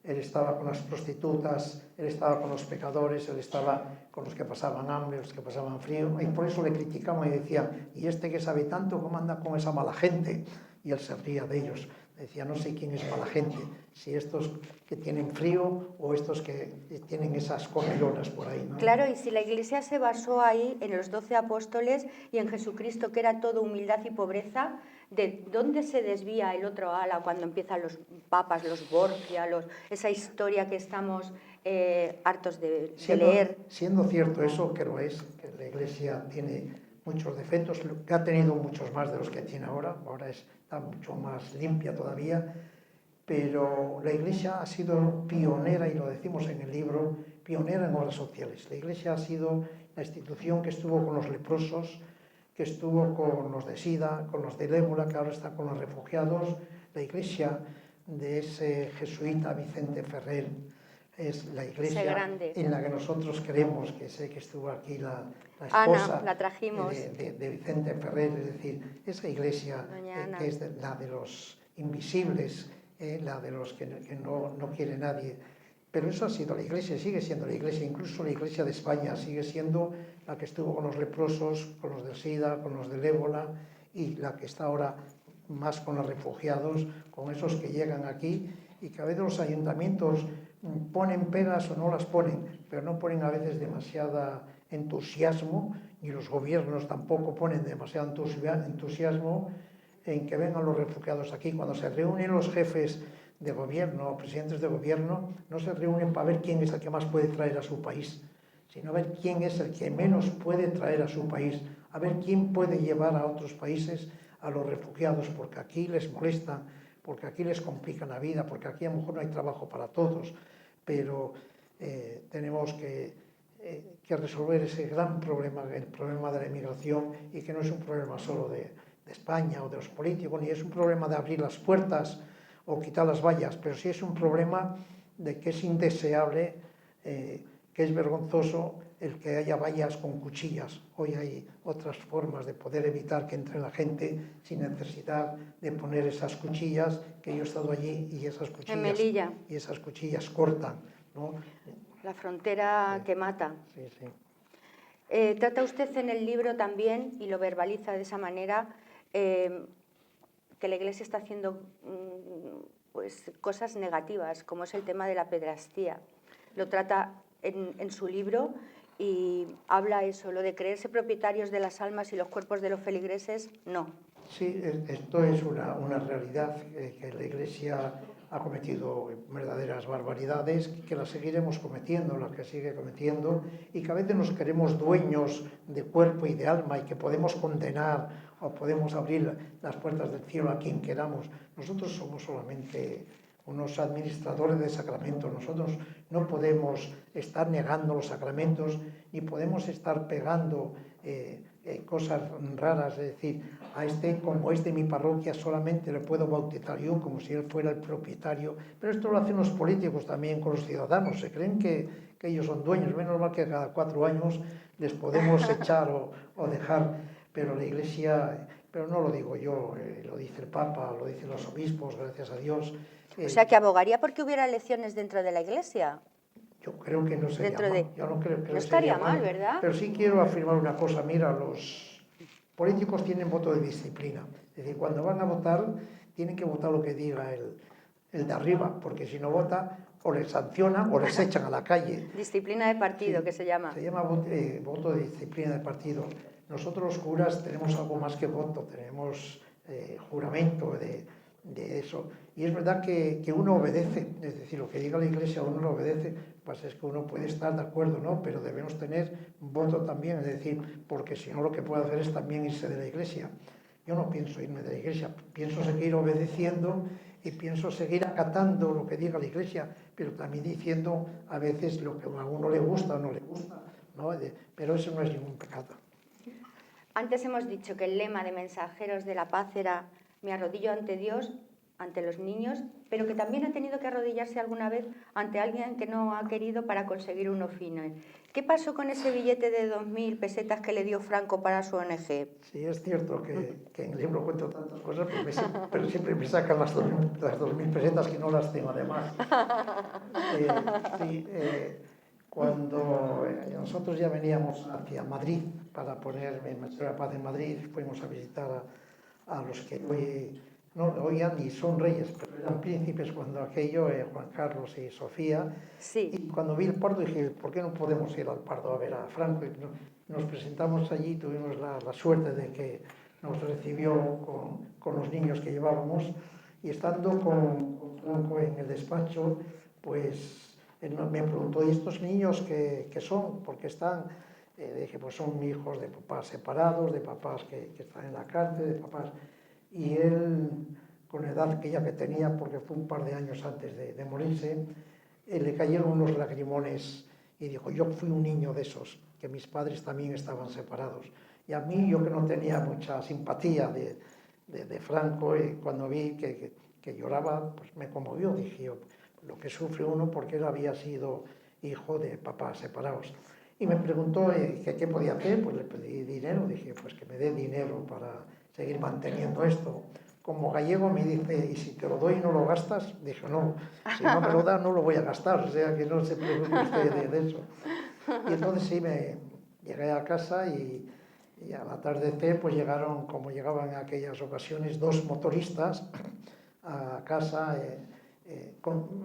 él estaba con las prostitutas, él estaba con los pecadores, él estaba con los que pasaban hambre, los que pasaban frío, y por eso le criticaban y decían, ¿y este que sabe tanto, cómo anda con esa mala gente? Y él se ría de ellos. Decía, no sé quién es mala gente, si estos que tienen frío o estos que tienen esas comelonas por ahí, ¿no? Claro, y si la Iglesia se basó ahí en los 12 apóstoles y en Jesucristo, que era todo humildad y pobreza, ¿de dónde se desvía el otro ala cuando empiezan los papas, los Borgia, esa historia que estamos hartos de leer? Siendo cierto eso, que lo es, que la Iglesia tiene muchos defectos, que ha tenido muchos más de los que tiene ahora está mucho más limpia todavía, pero la Iglesia ha sido pionera, y lo decimos en el libro, pionera en obras sociales. La Iglesia ha sido la institución que estuvo con los leprosos, que estuvo con los de SIDA, con los del ébola, que ahora está con los refugiados. La Iglesia de ese jesuita Vicente Ferrer es la iglesia en la que nosotros creemos, que sé que estuvo aquí la esposa Ana, la trajimos. De Vicente Ferrer, es decir, esa iglesia que es la de los invisibles, la de los que no quiere nadie. Pero eso ha sido la iglesia, sigue siendo la iglesia, incluso la iglesia de España sigue siendo la que estuvo con los leprosos, con los del SIDA, con los del ébola, y la que está ahora más con los refugiados, con esos que llegan aquí, y que a veces los ayuntamientos ponen pegas o no las ponen, pero no ponen a veces demasiado entusiasmo, ni los gobiernos tampoco ponen demasiado entusiasmo en que vengan los refugiados aquí. Cuando se reúnen los jefes de gobierno, presidentes de gobierno, no se reúnen para ver quién es el que más puede traer a su país, sino ver quién es el que menos puede traer a su país, a ver quién puede llevar a otros países a los refugiados, porque aquí les molesta, porque aquí les complican la vida, porque aquí a lo mejor no hay trabajo para todos, pero tenemos que resolver ese gran problema, el problema de la inmigración, y que no es un problema solo de España o de los políticos, ni es un problema de abrir las puertas o quitar las vallas, pero sí es un problema de que es indeseable, que es vergonzoso el que haya vallas con cuchillas. Hoy hay otras formas de poder evitar que entre la gente sin necesidad de poner esas cuchillas, que yo he estado allí y esas cuchillas, en Melilla, y esas cuchillas cortan, ¿no? La frontera que mata. Sí, sí. Trata usted en el libro también, y lo verbaliza de esa manera, que la Iglesia está haciendo pues, cosas negativas, como es el tema de la pederastía. Lo trata en su libro, y habla eso, lo de creerse propietarios de las almas y los cuerpos de los feligreses, no. Sí, esto es una realidad, que la Iglesia ha cometido verdaderas barbaridades, que las seguiremos cometiendo, las que sigue cometiendo, y que a veces nos queremos dueños de cuerpo y de alma y que podemos condenar o podemos abrir las puertas del cielo a quien queramos. Nosotros somos solamente unos administradores de sacramentos. Nosotros no podemos estar negando los sacramentos ni podemos estar pegando cosas raras, es decir, como es de mi parroquia, solamente le puedo bautizar yo, como si él fuera el propietario. Pero esto lo hacen los políticos también con los ciudadanos, se creen que ellos son dueños, menos mal que cada 4 años les podemos echar o dejar, pero la Iglesia, pero no lo digo yo, lo dice el Papa, lo dicen los obispos, gracias a Dios. O sea, que abogaría porque hubiera elecciones dentro de la Iglesia. Yo creo que no sería mal. Yo no creo que no estaría mal, ¿verdad? Pero sí quiero afirmar una cosa. Mira, los políticos tienen voto de disciplina. Es decir, cuando van a votar, tienen que votar lo que diga el de arriba, porque si no vota, o les sancionan o les echan a la calle. Disciplina de partido, Sí, que se llama. Se llama voto de disciplina de partido. Nosotros los curas tenemos algo más que voto, tenemos juramento de eso. Y es verdad que uno obedece, es decir, lo que diga la Iglesia uno lo obedece, pues es que uno puede estar de acuerdo, ¿no? Pero debemos tener voto también, es decir, porque si no lo que puede hacer es también irse de la Iglesia. Yo no pienso irme de la Iglesia, pienso seguir obedeciendo y pienso seguir acatando lo que diga la Iglesia, pero también diciendo a veces lo que a uno le gusta o no le gusta, ¿no? Pero eso no es ningún pecado. Antes hemos dicho que el lema de Mensajeros de la Paz era me arrodillo ante Dios, ante los niños, pero que también ha tenido que arrodillarse alguna vez ante alguien que no ha querido para conseguir uno fino. ¿Qué pasó con ese billete de 2.000 pesetas que le dio Franco para su ONG? Sí, es cierto que en el libro cuento tantas cosas, pero siempre me sacan las 2.000 pesetas que no las tengo además. Cuando nosotros ya veníamos hacia Madrid para poner Mensajeros de la Paz en Madrid, fuimos a visitar a los que hoy ya ni son reyes, pero eran príncipes cuando aquello, Juan Carlos y Sofía. Sí. Y cuando vi el Pardo dije, ¿por qué no podemos ir al Pardo a ver a Franco? Y nos presentamos allí, tuvimos la suerte de que nos recibió con los niños que llevábamos, y estando con Franco en el despacho, pues él me preguntó, ¿y estos niños qué son? ¿Por qué están? Dije, pues son hijos de papás separados, de papás que están en la cárcel, de papás... Y él, con la edad que tenía, porque fue un par de años antes de morirse, le cayeron unos lagrimones y dijo, yo fui un niño de esos, que mis padres también estaban separados. Y a mí, yo que no tenía mucha simpatía de Franco, cuando vi que lloraba, pues me conmovió. Dije yo, lo que sufre uno porque él había sido hijo de papás separados. Y me preguntó qué podía hacer, pues le pedí dinero, dije, pues que me dé dinero para seguir manteniendo esto. Como gallego me dice, ¿y si te lo doy y no lo gastas? Dije, no, si no me lo da no lo voy a gastar, o sea que no se preocupe usted de eso. Y entonces sí, llegué a casa y al atardecer pues llegaron, como llegaban en aquellas ocasiones, 2 motoristas a casa,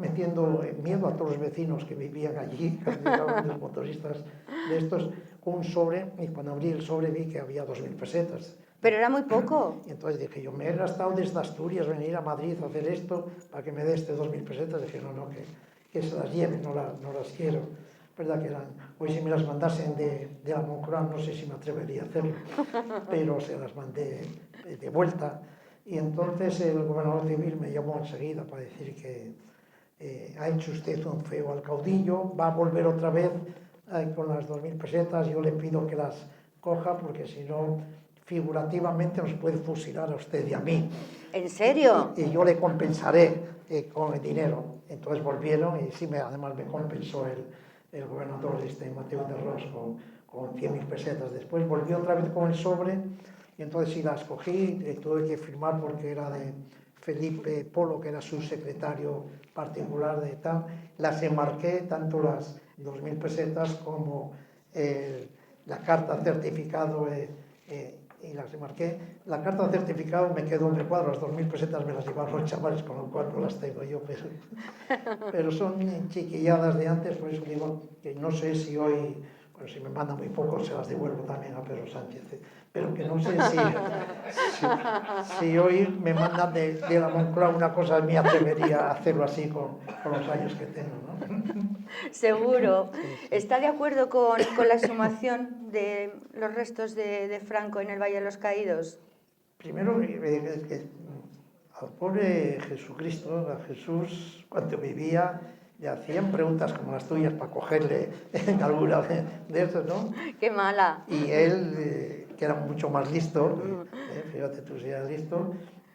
metiendo miedo a todos los vecinos que vivían allí, que llegaban los motoristas de estos, con un sobre, y cuando abrí el sobre vi que había 2.000 pesetas. Pero era muy poco. Y entonces dije, yo me he gastado desde Asturias venir a Madrid a hacer esto para que me dé 2.000 pesetas. Dije, no, que se las lleve, no las quiero. Verdad que hoy si me las mandasen de la Moncloa, no sé si me atrevería a hacerlo, pero se las mandé de vuelta. Y entonces el gobernador civil me llamó enseguida para decir que ha hecho usted un feo al caudillo, va a volver otra vez con las 2.000 pesetas, yo le pido que las coja porque si no, figurativamente nos puede fusilar a usted y a mí. ¿En serio? Y yo le compensaré con el dinero. Entonces volvieron y sí, además me compensó el gobernador Mateo de Ros con 100.000 pesetas. Después volvió otra vez con el sobre y entonces sí las cogí, tuve que firmar porque era de Felipe Polo, que era su secretario particular de tal. Las enmarqué, tanto las 2.000 pesetas como la carta certificado y las enmarqué. La carta certificado me quedó en recuadro, las 2.000 pesetas me las llevaron los chavales, con lo cual no las tengo yo, pero son chiquilladas de antes, por eso digo que no sé si hoy Bueno, si me mandan muy poco, se las devuelvo también a Pedro Sánchez. Pero que no sé si hoy me mandan de la Moncloa una cosa, me atrevería a hacerlo así con los años que tengo, ¿no? Seguro. Sí, sí. ¿Está de acuerdo con la exhumación de los restos de Franco en el Valle de los Caídos? Primero, al pobre Jesucristo, a Jesús, cuando vivía, le hacían preguntas como las tuyas para cogerle en alguna de esas, ¿no? ¡Qué mala! Y él, que era mucho más listo, fíjate tú si eras listo,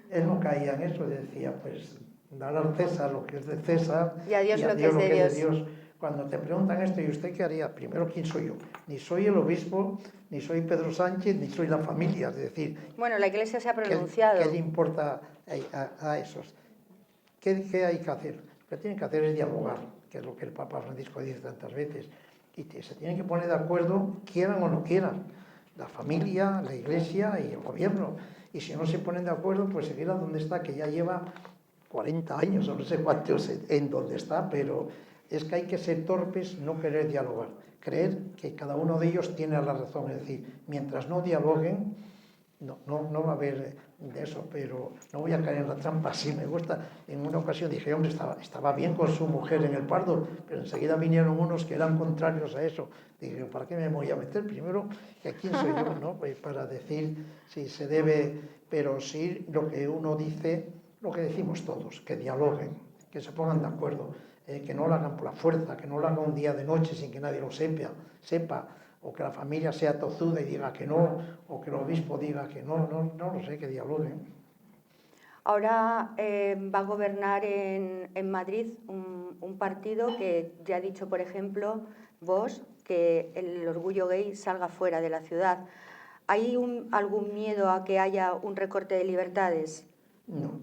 él no caía en eso, decía, pues, dar al César lo que es de César Y a Dios lo que es lo de que es Dios. de Dios. Cuando te preguntan esto, ¿y usted qué haría? Primero, ¿quién soy yo? Ni soy el obispo, ni soy Pedro Sánchez, ni soy la familia, es decir, Bueno, la Iglesia se ha ¿qué pronunciado. le importa a esos? ¿Qué hay que hacer? Lo que tienen que hacer es dialogar, que es lo que el Papa Francisco dice tantas veces. Y se tienen que poner de acuerdo, quieran o no quieran, la familia, la Iglesia y el gobierno. Y si no se ponen de acuerdo, pues seguirán donde está, que ya lleva 40 años o no sé cuántos en donde está, pero es que hay que ser torpes, no querer dialogar, creer que cada uno de ellos tiene la razón. Es decir, mientras no dialoguen, no va a haber de eso, pero no voy a caer en la trampa. Sí me gusta. En una ocasión dije, hombre, estaba bien con su mujer en el Pardo, pero enseguida vinieron unos que eran contrarios a eso. Dije, ¿para qué me voy a meter? Primero, ¿que quién soy yo? ¿No? Pues para decir si se debe, pero sí lo que uno dice, lo que decimos todos, que dialoguen, que se pongan de acuerdo, que no lo hagan por la fuerza, que no lo hagan un día de noche sin que nadie lo sepa, o que la familia sea tozuda y diga que no, o que el obispo diga que no lo sé, que dialoguen. Ahora va a gobernar en Madrid un partido que ya ha dicho, por ejemplo, Vox, que el orgullo gay salga fuera de la ciudad. ¿Hay algún miedo a que haya un recorte de libertades? No.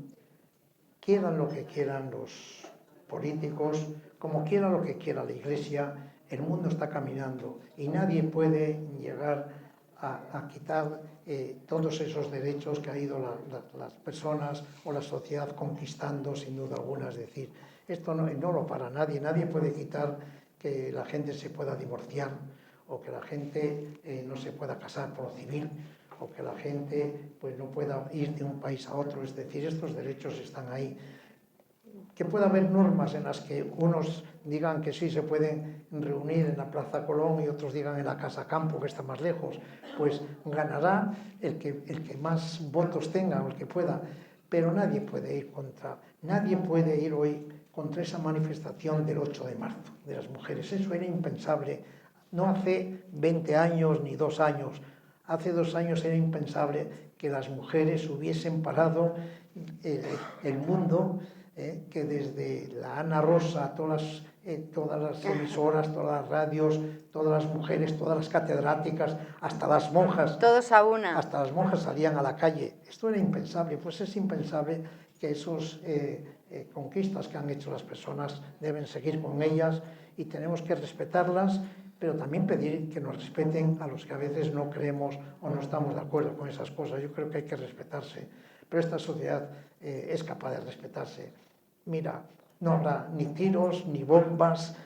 Quieran lo que quieran los políticos, como quiera lo que quiera la Iglesia, el mundo está caminando y nadie puede llegar a quitar todos esos derechos que ha ido las personas o la sociedad conquistando sin duda alguna. Es decir, esto no lo para nadie, nadie puede quitar que la gente se pueda divorciar o que la gente no se pueda casar por lo civil o que la gente pues, no pueda ir de un país a otro. Es decir, estos derechos están ahí. Que pueda haber normas en las que unos digan que sí se pueden reunir en la Plaza Colón y otros digan en la Casa Campo, que está más lejos, pues ganará el que más votos tenga o el que pueda. Pero nadie puede ir hoy contra esa manifestación del 8 de marzo de las mujeres. Eso era impensable. No hace 20 años ni 2 años. Hace 2 años era impensable que las mujeres hubiesen parado el mundo, que desde la Ana Rosa, todas las emisoras, todas las radios, todas las mujeres, todas las catedráticas, hasta las monjas. Todos a una. Hasta las monjas salían a la calle. Esto era impensable. Pues es impensable que esas conquistas que han hecho las personas deben seguir con ellas y tenemos que respetarlas, pero también pedir que nos respeten a los que a veces no creemos o no estamos de acuerdo con esas cosas. Yo creo que hay que respetarse, pero esta sociedad es capaz de respetarse. Mira, no habrá ni tiros, ni bombas,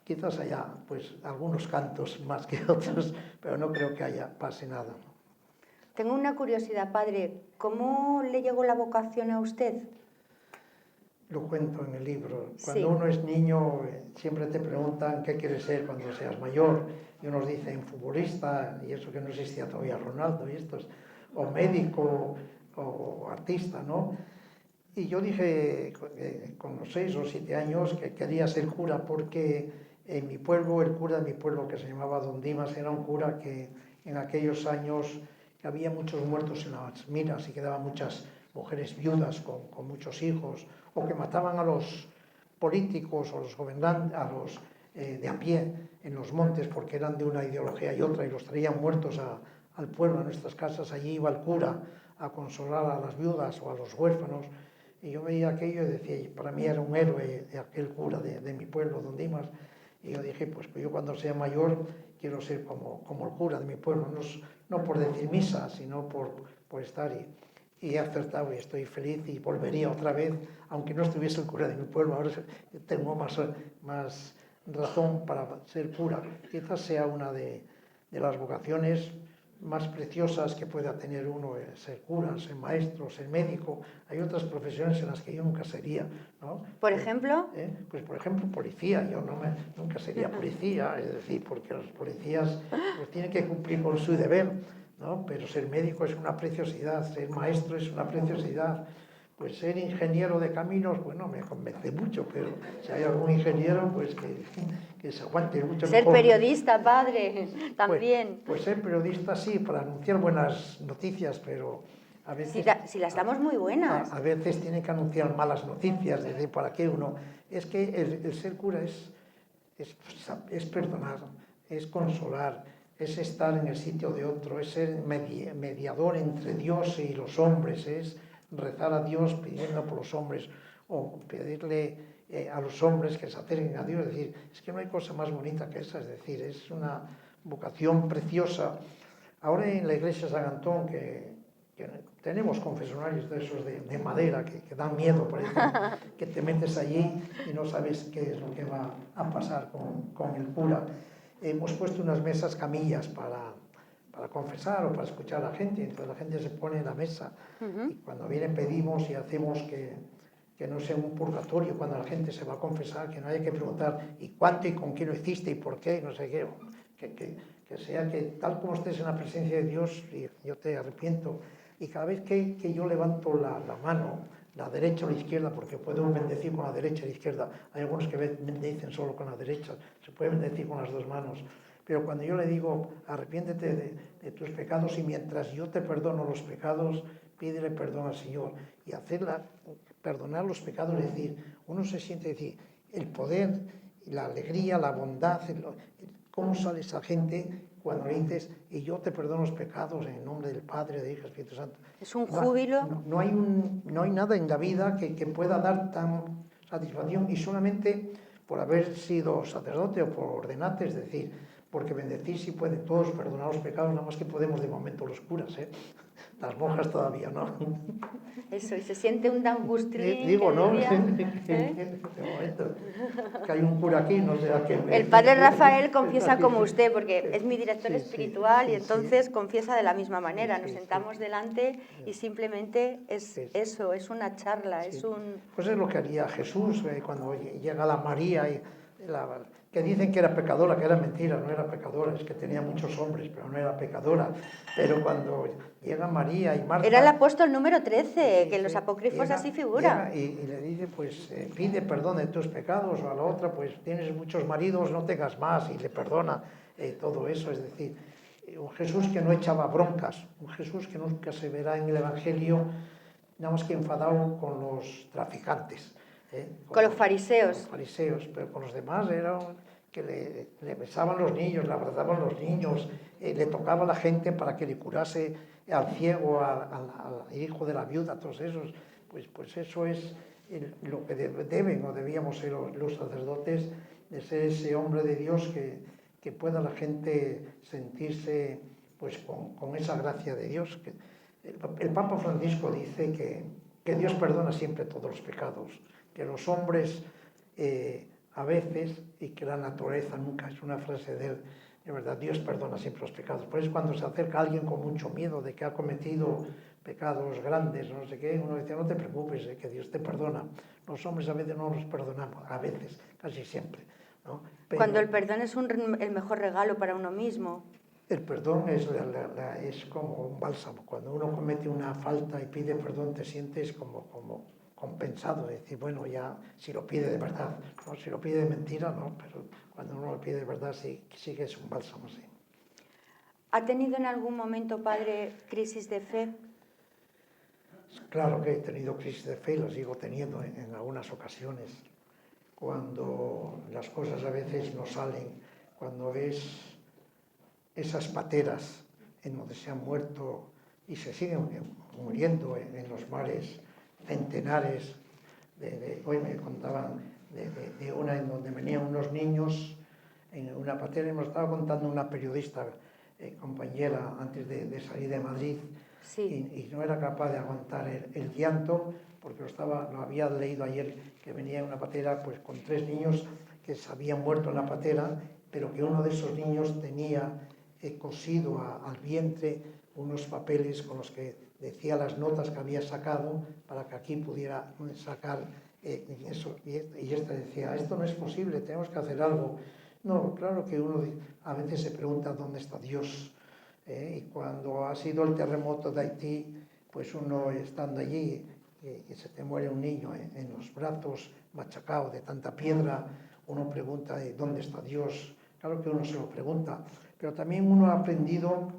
quizás haya pues algunos cantos más que otros, pero no creo que pase nada. Tengo una curiosidad, padre. ¿Cómo le llegó la vocación a usted? Lo cuento en el libro. Sí. Cuando uno es niño, siempre te preguntan qué quieres ser cuando seas mayor. Y unos dicen futbolista, y eso que no existía todavía Ronaldo, y estos, o médico, o artista, ¿no? Y yo dije con los 6 o 7 años que quería ser cura porque en mi pueblo, el cura de mi pueblo que se llamaba Don Dimas, era un cura que en aquellos años había muchos muertos en las minas y quedaban muchas mujeres viudas con muchos hijos, o que mataban a los políticos o los gobernantes, a los de a pie en los montes porque eran de una ideología y otra y los traían muertos al pueblo, a nuestras casas. Allí iba el cura a consolar a las viudas o a los huérfanos. Y yo veía aquello y decía, y para mí era un héroe de aquel cura de mi pueblo, Don Dimas. Y yo dije, pues yo cuando sea mayor quiero ser como el cura de mi pueblo, no por decir misa, sino por estar. Y he acertado y estoy feliz y volvería otra vez, aunque no estuviese el cura de mi pueblo. Ahora tengo más razón para ser cura. Quizás sea una de las vocaciones más preciosas que pueda tener uno, ser cura, ser maestro, ser médico. Hay otras profesiones en las que yo nunca sería, ¿no? Por ejemplo, Pues por ejemplo policía. Yo nunca sería policía, es decir, porque los policías pues tienen que cumplir con su deber, ¿no? Pero ser médico es una preciosidad, ser maestro es una preciosidad. Pues ser ingeniero de caminos, bueno, me convence mucho, pero si hay algún ingeniero, pues que se aguante mucho ser mejor. periodista, padre, también. Pues ser periodista sí, para anunciar buenas noticias, pero a veces... Si las damos muy buenas. A veces tiene que anunciar malas noticias, es decir, ¿para qué uno? Es que el ser cura es perdonar, es consolar, es estar en el sitio de otro, es ser mediador entre Dios y los hombres, es rezar a Dios pidiendo por los hombres o pedirle a los hombres que se acerquen a Dios. Es decir, es que no hay cosa más bonita que esa, es decir, es una vocación preciosa. Ahora en la iglesia de San Antón, que tenemos confesionarios de esos de madera que dan miedo, parece que te metes allí y no sabes qué es lo que va a pasar con el cura. Hemos puesto unas mesas camillas para confesar o para escuchar a la gente, entonces la gente se pone en la mesa y cuando vienen pedimos y hacemos que no sea un purgatorio cuando la gente se va a confesar, que no haya que preguntar ¿y cuánto y con quién lo hiciste y por qué? No sé qué, que sea que tal como estés en la presencia de Dios, y yo te arrepiento, y cada vez que yo levanto la mano, la derecha o la izquierda, porque puedo bendecir con la derecha y la izquierda, hay algunos que bendicen solo con la derecha, se puede bendecir con las dos manos, pero cuando yo le digo arrepiéntete de tus pecados y mientras yo te perdono los pecados, pídele perdón al Señor, y perdonar los pecados, es decir, uno se siente decir, el poder, la alegría, la bondad, ¿cómo sale esa gente cuando le dices, y yo te perdono los pecados en el nombre del Padre, del Hijo y del Espíritu Santo? Es un júbilo. No hay nada en la vida que pueda dar tan satisfacción, y solamente por haber sido sacerdote o por ordenarte, es decir, porque bendecir sí pueden todos, perdonar los pecados, nada más que podemos de momento los curas, las monjas todavía no. Eso, y se siente un dangustrín. Digo, ¿no? De momento, que hay un cura aquí, no sé a qué. El padre Rafael confiesa como usted, porque es mi director espiritual y entonces confiesa de la misma manera. Nos sentamos delante y simplemente es eso, es una charla, es un... Pues es lo que haría Jesús cuando llega la María y que dicen que era pecadora, que era mentira, no era pecadora, es que tenía muchos hombres, pero no era pecadora. Pero cuando llega María y Marta... Era el apóstol número 13, que en los apócrifos así figura. Y le dice, pues pide perdón de tus pecados, o a la otra, pues tienes muchos maridos, no tengas más, y le perdona todo eso. Es decir, un Jesús que no echaba broncas, un Jesús que nunca se verá en el Evangelio nada más que enfadado con los traficantes. Con los fariseos. Con los fariseos, pero con los demás era que le besaban los niños, le abrazaban los niños, le tocaba a la gente para que le curase al ciego, al hijo de la viuda, todos esos. Pues eso es lo que deben o debíamos ser los sacerdotes, de ser ese hombre de Dios que pueda la gente sentirse pues con esa gracia de Dios. El Papa Francisco dice que Dios perdona siempre todos los pecados, que los hombres a veces, y que la naturaleza nunca, es una frase de él, de verdad, Dios perdona siempre los pecados. Por eso cuando se acerca alguien con mucho miedo de que ha cometido pecados grandes, no sé qué, uno dice, no te preocupes, que Dios te perdona. Los hombres a veces no los perdonamos, a veces, casi siempre, ¿no? Pero cuando el perdón es el mejor regalo para uno mismo. El perdón es como un bálsamo. Cuando uno comete una falta y pide perdón, te sientes como compensado. Es decir, bueno, ya si lo pide de verdad, ¿no? Si lo pide de mentira, no, pero cuando uno lo pide de verdad sí que es un bálsamo, sí. ¿Ha tenido en algún momento, padre, crisis de fe? Claro que he tenido crisis de fe y lo sigo teniendo en algunas ocasiones. Cuando las cosas a veces no salen, cuando ves esas pateras en donde se han muerto y se siguen muriendo en los mares centenares. Hoy me contaban de una en donde venían unos niños en una patera, y me lo estaba contando una periodista, compañera, antes de salir de Madrid, sí. y no era capaz de aguantar el llanto, porque lo había leído ayer, que venía en una patera pues con 3 niños que se habían muerto en la patera, pero que uno de esos niños tenía cosido al vientre unos papeles con los que decía las notas que había sacado para que aquí pudiera sacar eso. Y este decía, esto no es posible, tenemos que hacer algo. No, claro que uno a veces se pregunta dónde está Dios. Y cuando ha sido el terremoto de Haití, pues uno estando allí y se te muere un niño en los brazos, machacado de tanta piedra, uno pregunta ¿dónde está Dios? Claro que uno se lo pregunta, pero también uno ha aprendido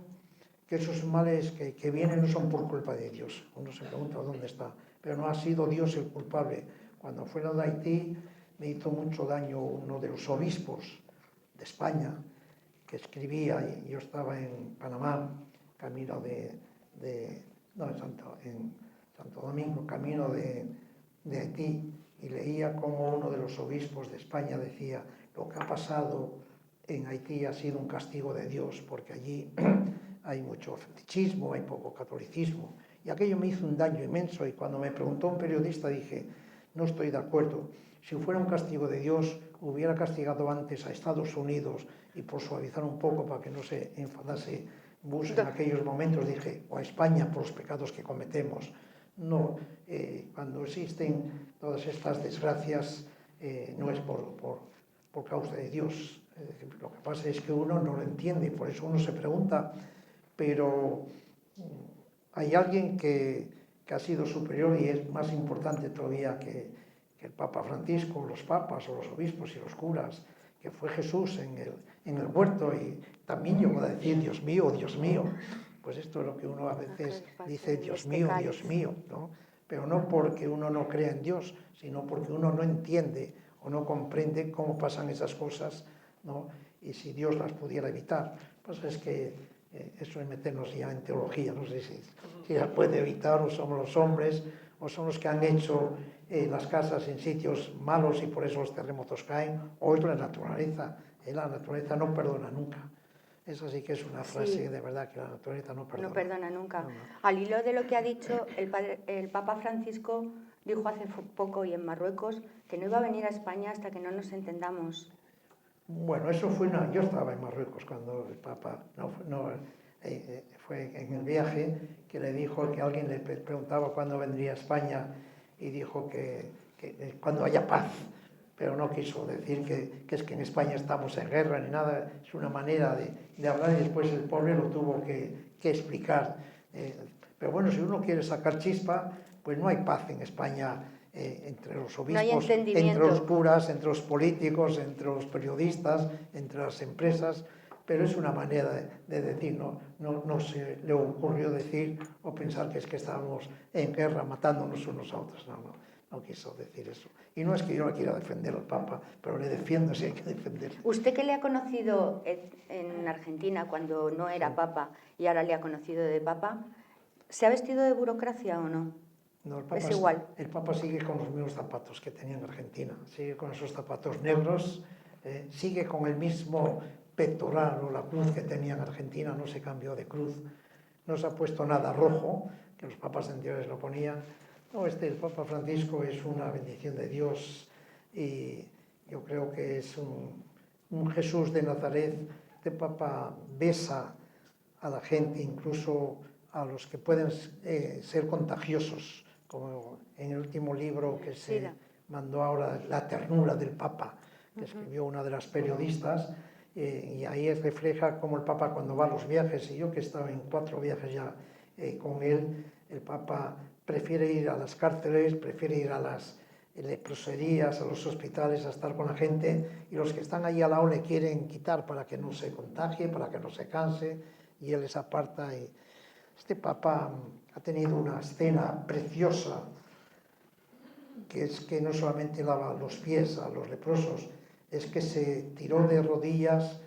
que esos males que vienen no son por culpa de Dios. Uno se pregunta dónde está, pero no ha sido Dios el culpable. Cuando fue lo de Haití me hizo mucho daño uno de los obispos de España que escribía, y yo estaba en Panamá, camino en Santo Domingo, camino de Haití, y leía como uno de los obispos de España decía, lo que ha pasado en Haití ha sido un castigo de Dios, porque allí hay mucho fetichismo, hay poco catolicismo, y aquello me hizo un daño inmenso, y cuando me preguntó un periodista dije, no estoy de acuerdo. Si fuera un castigo de Dios, hubiera castigado antes a Estados Unidos y por suavizar un poco para que no se enfadase Bush en aquellos momentos, dije, o a España por los pecados que cometemos. No, cuando existen todas estas desgracias, no es por causa de Dios. Lo que pasa es que uno no lo entiende y por eso uno se pregunta, pero hay alguien que ha sido superior y es más importante todavía que el Papa Francisco, los papas o los obispos y los curas, que fue Jesús en el huerto, y también llegó a decir, Dios mío, pues esto es lo que uno a veces dice, Dios mío, ¿no? Pero no porque uno no crea en Dios, sino porque uno no entiende o no comprende cómo pasan esas cosas, ¿no? Y si Dios las pudiera evitar. Pues es que eso es meternos ya en teología, no sé si las puede evitar o somos los hombres o son los que han hecho las casas en sitios malos y por eso los terremotos caen, o es la naturaleza. La naturaleza no perdona nunca. Eso sí que es una frase de verdad, que la naturaleza no perdona. No perdona nunca. No. Al hilo de lo que ha dicho el Papa Francisco, dijo hace poco y en Marruecos que no iba a venir a España hasta que no nos entendamos. Bueno, eso fue yo estaba en Marruecos cuando el Papa fue en el viaje, que le dijo que alguien le preguntaba cuándo vendría a España y dijo que cuando haya paz, pero no quiso decir que es que en España estamos en guerra ni nada. Es una manera de hablar y después el pobre lo tuvo que explicar. Pero bueno, si uno quiere sacar chispa, pues no hay paz en España entre los obispos, entre los curas, entre los políticos, entre los periodistas, entre las empresas, pero es una manera de decir, no se le ocurrió decir o pensar que es que estábamos en guerra matándonos unos a otros, no quiso decir eso. Y no es que yo no quiera defender al Papa, pero le defiendo si hay que defenderle. Usted que le ha conocido en Argentina cuando no era Papa y ahora le ha conocido de Papa, ¿se ha vestido de burocracia o no? No, el Papa es igual. El Papa sigue con los mismos zapatos que tenía en Argentina, sigue con esos zapatos negros, sigue con el mismo pectoral o la cruz que tenía en Argentina, no se cambió de cruz, no se ha puesto nada rojo, que los papas anteriores lo ponían. No, el Papa Francisco es una bendición de Dios y yo creo que es un Jesús de Nazaret. Este Papa besa a la gente, incluso a los que pueden ser contagiosos, como en el último libro que se mandó ahora, La ternura del Papa, que escribió una de las periodistas, y ahí refleja cómo el Papa cuando va a los viajes, y yo que he estado en 4 viajes ya con él, el Papa prefiere ir a las cárceles, prefiere ir a las leproserías, a los hospitales, a estar con la gente, y los que están ahí al lado le quieren quitar para que no se contagie, para que no se canse, y él les aparta. Y este Papa ha tenido una escena preciosa, que es que no solamente lava los pies a los leprosos, es que se tiró de rodillas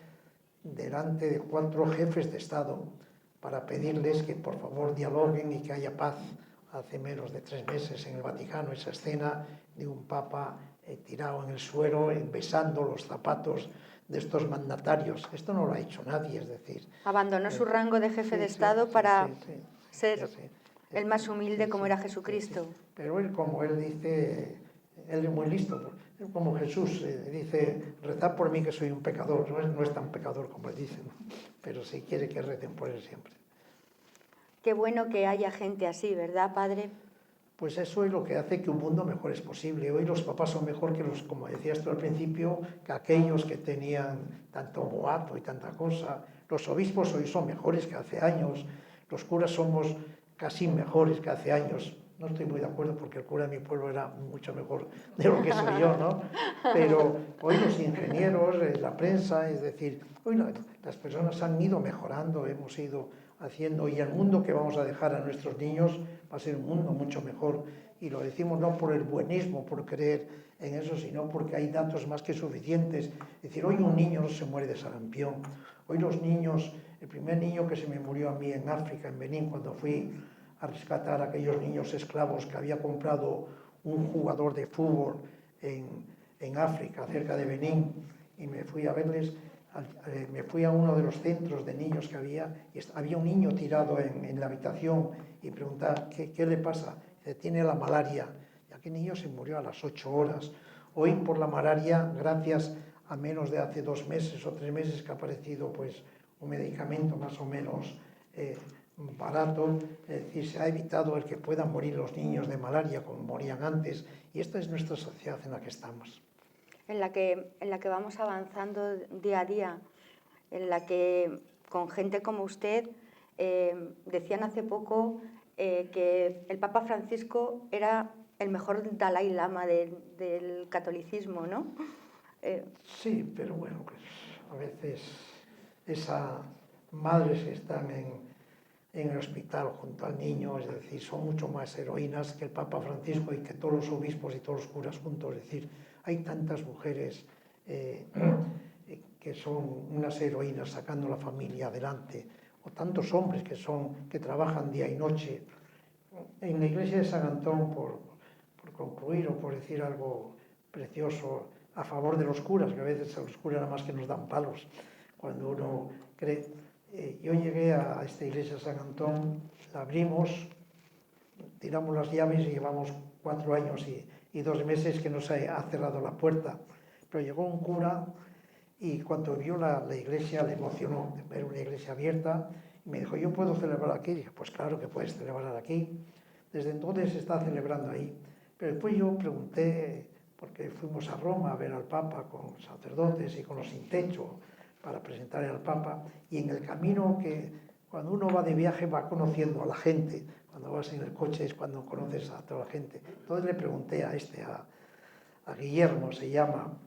delante de 4 jefes de Estado para pedirles que por favor dialoguen y que haya paz. Hace menos de 3 meses en el Vaticano, esa escena de un Papa tirado en el suelo, besando los zapatos de estos mandatarios. Esto no lo ha hecho nadie, es decir... Abandonó su rango de jefe de Estado para ser el más humilde como era Jesucristo. Pero él, como él dice, él es muy listo. Como Jesús dice, rezad por mí que soy un pecador. No es tan pecador como él dice, ¿no? Pero sí quiere que recen por él siempre. Qué bueno que haya gente así, ¿verdad, padre? Pues eso es lo que hace que un mundo mejor es posible. Hoy los papás son mejor que los, como decías tú al principio, que aquellos que tenían tanto boato y tanta cosa. Los obispos hoy son mejores que hace años. Los curas somos casi mejores que hace años. No estoy muy de acuerdo porque el cura de mi pueblo era mucho mejor de lo que soy yo, ¿no? Pero hoy los ingenieros, la prensa, es decir, hoy las personas han ido mejorando, hemos ido haciendo, y el mundo que vamos a dejar a nuestros niños va a ser un mundo mucho mejor. Y lo decimos no por el buenismo, por creer en eso, sino porque hay datos más que suficientes. Es decir, hoy un niño no se muere de sarampión. Hoy los niños, el primer niño que se me murió a mí en África, en Benín, cuando fui a rescatar a aquellos niños esclavos que había comprado un jugador de fútbol en África, cerca de Benín, y me fui a verles. Me fui a uno de los centros de niños que había y había un niño tirado en la habitación y preguntaba, ¿qué le pasa? Dice, tiene la malaria. Y aquel niño se murió a las 8 horas. Hoy por la malaria, gracias a menos de hace 2 meses o 3 meses que ha aparecido pues, un medicamento más o menos barato, es decir, se ha evitado el que puedan morir los niños de malaria como morían antes, y esta es nuestra sociedad en la que estamos. En la que vamos avanzando día a día, en la que con gente como usted, decían hace poco que el Papa Francisco era el mejor Dalai Lama del catolicismo, ¿no? Sí, pero bueno, pues a veces esas madres que están en el hospital junto al niño, es decir, son mucho más heroínas que el Papa Francisco y que todos los obispos y todos los curas juntos. Es decir, hay tantas mujeres que son unas heroínas sacando la familia adelante, o tantos hombres que trabajan día y noche. En la iglesia de San Antón, por concluir o por decir algo precioso a favor de los curas, que a veces a los curas nada más que nos dan palos cuando uno cree. Yo llegué a esta iglesia de San Antón, la abrimos, tiramos las llaves y llevamos 4 años y 2 meses que nos ha cerrado la puerta. Pero llegó un cura y cuando vio la iglesia le emocionó ver una iglesia abierta y me dijo, ¿yo puedo celebrar aquí? Y dije, pues claro que puedes celebrar aquí. Desde entonces se está celebrando ahí. Pero después yo pregunté, porque fuimos a Roma a ver al Papa con sacerdotes y con los sin techo para presentarle al Papa, y en el camino que cuando uno va de viaje va conociendo a la gente, cuando vas en el coche es cuando conoces a toda la gente. Entonces le pregunté a Guillermo, se llama,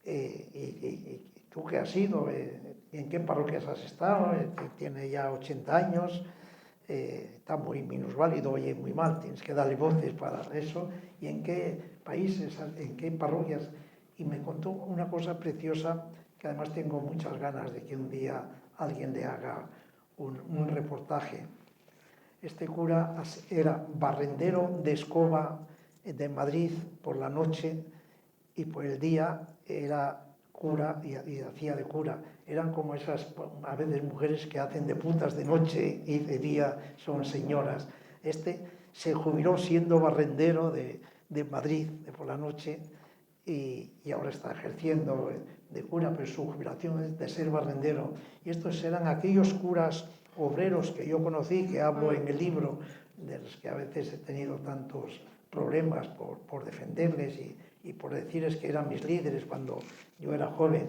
¿y tú qué has ido? ¿En qué parroquias has estado? Tiene ya 80 años, está muy minusválido, oye muy mal, tienes que darle voces para eso. ¿Y en qué países, en qué parroquias? Y me contó una cosa preciosa que además tengo muchas ganas de que un día alguien le haga un reportaje. Este cura era barrendero de escoba de Madrid por la noche y por el día era cura y hacía de cura. Eran como esas, a veces, mujeres que hacen de putas de noche y de día son señoras. Este se jubiló siendo barrendero de Madrid por la noche y ahora está ejerciendo de cura, pero su jubilación es de ser barrendero. Y estos eran aquellos curas obreros que yo conocí, que hablo en el libro, de los que a veces he tenido tantos problemas por defenderles y por decirles que eran mis líderes cuando yo era joven.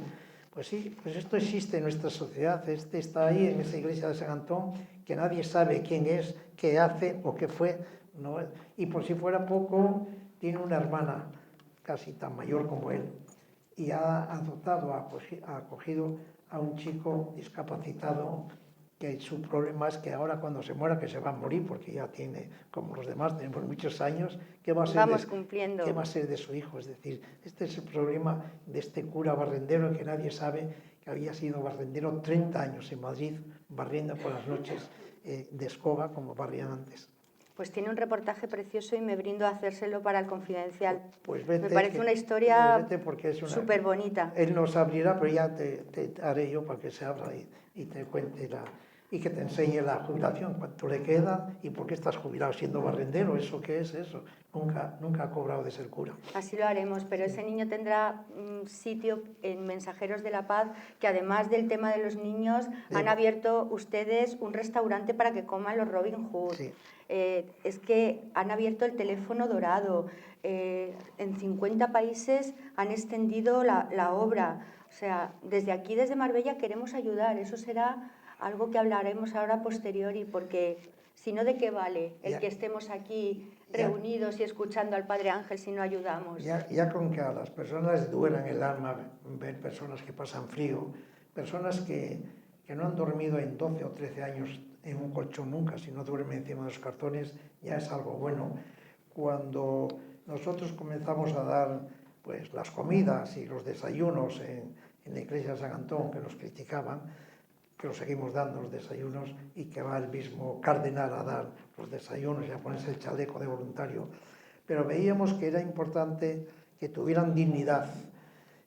Pues sí, pues esto existe en nuestra sociedad, está ahí en esa iglesia de San Antón, que nadie sabe quién es, qué hace o qué fue, ¿no? Y por si fuera poco, tiene una hermana casi tan mayor como él, y ha adoptado, ha acogido a un chico discapacitado que su problema es que ahora cuando se muera, que se va a morir porque ya tiene, como los demás, tenemos muchos años, ¿qué va a ser de su hijo? Es decir, este es el problema de este cura barrendero que nadie sabe que había sido barrendero 30 años en Madrid, barriendo por las noches de escoba como barrían antes. Pues tiene un reportaje precioso y me brindo a hacérselo para el Confidencial. Pues vete, me parece una historia súper bonita. Él nos abrirá, pero ya te haré yo para que se abra y te cuente y que te enseñe la jubilación, cuánto le queda y por qué estás jubilado siendo barrendero, ¿eso qué es eso? Nunca ha cobrado de ser cura. Así lo haremos, pero ese niño tendrá sitio en Mensajeros de la Paz, que además del tema de los niños, han abierto ustedes un restaurante para que coman los Robin Hood. Sí. Es que han abierto el teléfono dorado, en 50 países han extendido la obra. O sea, desde aquí, desde Marbella, queremos ayudar. Eso será algo que hablaremos ahora a posteriori, porque si no, ¿de qué vale el que estemos aquí reunidos y escuchando al Padre Ángel si no ayudamos? Ya con que a las personas les duelan el alma ver personas que pasan frío, personas que no han dormido en 12 o 13 años en un colchón nunca, si no duermen encima de los cartones, ya es algo bueno. Cuando nosotros comenzamos a dar pues las comidas y los desayunos en la iglesia de San Antón, que nos criticaban, que los seguimos dando los desayunos y que va el mismo cardenal a dar los desayunos y a ponerse el chaleco de voluntario. Pero veíamos que era importante que tuvieran dignidad,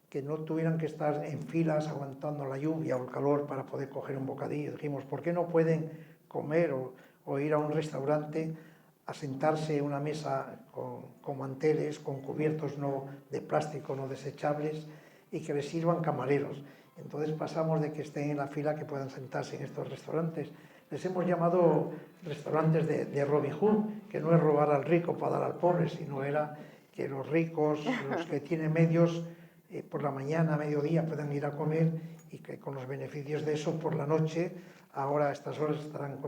que no tuvieran que estar en filas aguantando la lluvia o el calor para poder coger un bocadillo. Dijimos, ¿por qué no pueden comer o ir a un restaurante a sentarse en una mesa con manteles, con cubiertos no de plástico, no desechables, y que les sirvan camareros? Entonces pasamos de que estén en la fila que puedan sentarse en estos restaurantes. Les hemos llamado restaurantes de Robin Hood, que no es robar al rico para dar al pobre, sino era que los ricos, los que tienen medios, por la mañana, a mediodía, puedan ir a comer y que con los beneficios de eso, por la noche, ahora a estas horas estarán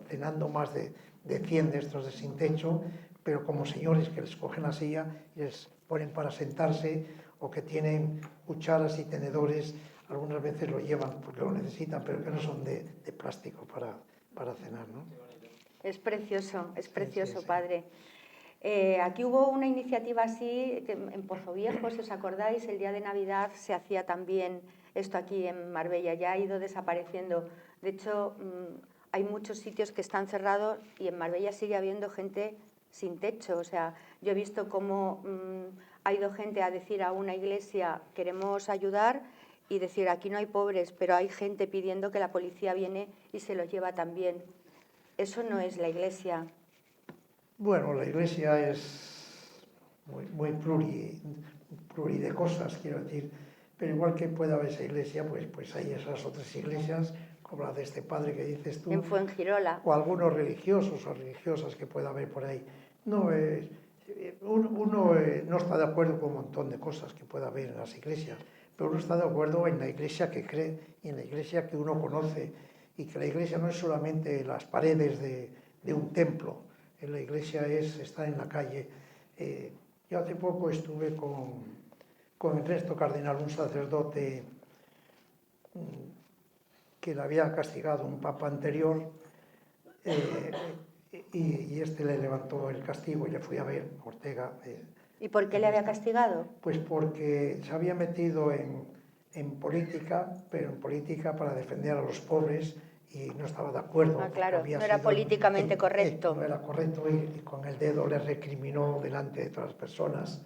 cenando más de 100 de estos de sin techo, pero como señores que les cogen la silla y les ponen para sentarse, o que tienen cucharas y tenedores, algunas veces lo llevan porque lo necesitan, pero que no son de plástico para cenar, ¿no? Es precioso, Sí. Padre. Aquí hubo una iniciativa así, que en Pozoviejos, si os acordáis, el día de Navidad se hacía también esto aquí en Marbella, ya ha ido desapareciendo. De hecho, hay muchos sitios que están cerrados y en Marbella sigue habiendo gente sin techo. O sea, yo he visto cómo ha ido gente a decir a una iglesia, queremos ayudar, y decir, aquí no hay pobres, pero hay gente pidiendo que la policía viene y se los lleva también. Eso no es la iglesia. Bueno, la iglesia es muy pluri de cosas, quiero decir, pero igual que puede haber esa iglesia, pues hay esas otras iglesias, como la de este padre que dices tú. En Fuengirola. O algunos religiosos o religiosas que pueda haber por ahí. No, uno no está de acuerdo con un montón de cosas que pueda haber en las iglesias, pero uno está de acuerdo en la iglesia que cree y en la iglesia que uno conoce, y que la iglesia no es solamente las paredes de un templo, la iglesia es estar en la calle. Yo hace poco estuve con Ernesto Cardenal, un sacerdote que le había castigado un papa anterior, y este le levantó el castigo y le fui a ver, Ortega. ¿Y por qué le había castigado? Pues porque se había metido en política, pero en política para defender a los pobres, y no estaba de acuerdo. Claro, no era políticamente correcto. No era correcto, y con el dedo le recriminó delante de todas las personas.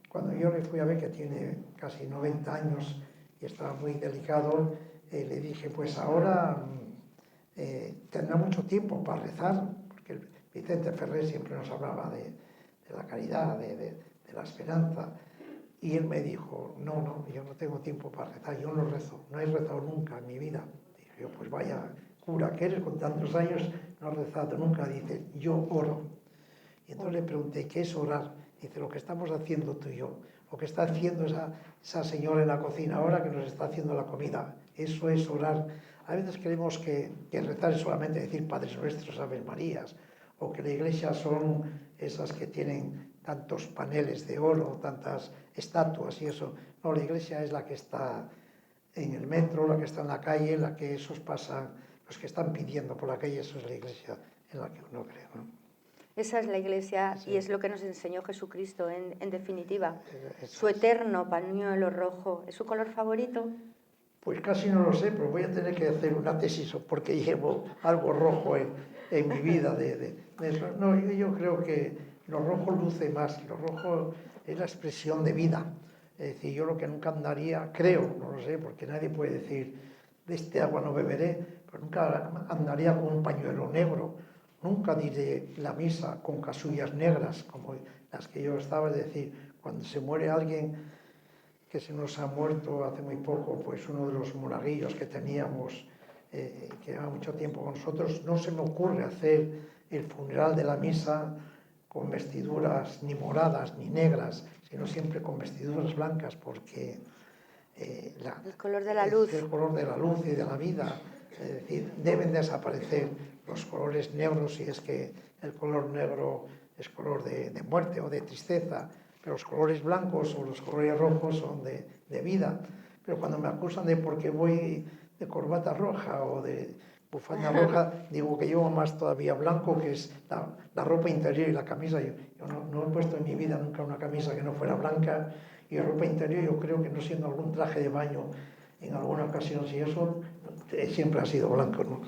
Cuando yo le fui a ver, que tiene casi 90 años y estaba muy delicado, le dije, pues ahora tendrá mucho tiempo para rezar, porque Vicente Ferrer siempre nos hablaba de la caridad, de la esperanza. Y él me dijo, no, yo no tengo tiempo para rezar, yo no rezo, no he rezado nunca en mi vida. Dije yo, pues vaya cura que eres, con tantos años no has rezado nunca. Dice, yo oro. Y entonces le pregunté, ¿qué es orar? Dice, lo que estamos haciendo tú y yo, lo que está haciendo esa señora en la cocina ahora que nos está haciendo la comida, eso es orar. A veces creemos que rezar es solamente decir Padres Nuestros, Aves Marías, o que la iglesia son esas que tienen tantos paneles de oro, tantas estatuas y eso. No, la iglesia es la que está en el metro, la que está en la calle, la que esos pasan, los que están pidiendo por la calle, eso es la iglesia en la que uno cree, ¿no? Esa es la iglesia, sí. Y es lo que nos enseñó Jesucristo, en definitiva. Su eterno pañuelo rojo, ¿es su color favorito? Pues casi no lo sé, pero voy a tener que hacer una tesis porque llevo algo rojo en mi vida. No, yo creo que lo rojo luce más, lo rojo es la expresión de vida. Es decir, yo lo que nunca andaría, creo, no lo sé, porque nadie puede decir de este agua no beberé, pero nunca andaría con un pañuelo negro, nunca diré la misa con casullas negras, como las que yo estaba, es decir, cuando se muere alguien que se nos ha muerto hace muy poco, pues uno de los monaguillos que teníamos, que lleva mucho tiempo con nosotros, no se me ocurre hacer el funeral de la misa con vestiduras ni moradas ni negras, sino siempre con vestiduras blancas, porque el color de la luz. El color de la luz y de la vida, es decir, deben desaparecer los colores negros, si es que el color negro es color de muerte o de tristeza, pero los colores blancos o los colores rojos son de vida. Pero cuando me acusan de porque voy de corbata roja o de bufanda roja, digo que llevo más todavía blanco, que es la ropa interior y la camisa. Yo no he puesto en mi vida nunca una camisa que no fuera blanca, y ropa interior yo creo que no siendo algún traje de baño en alguna ocasión, si eso siempre ha sido blanco, ¿no?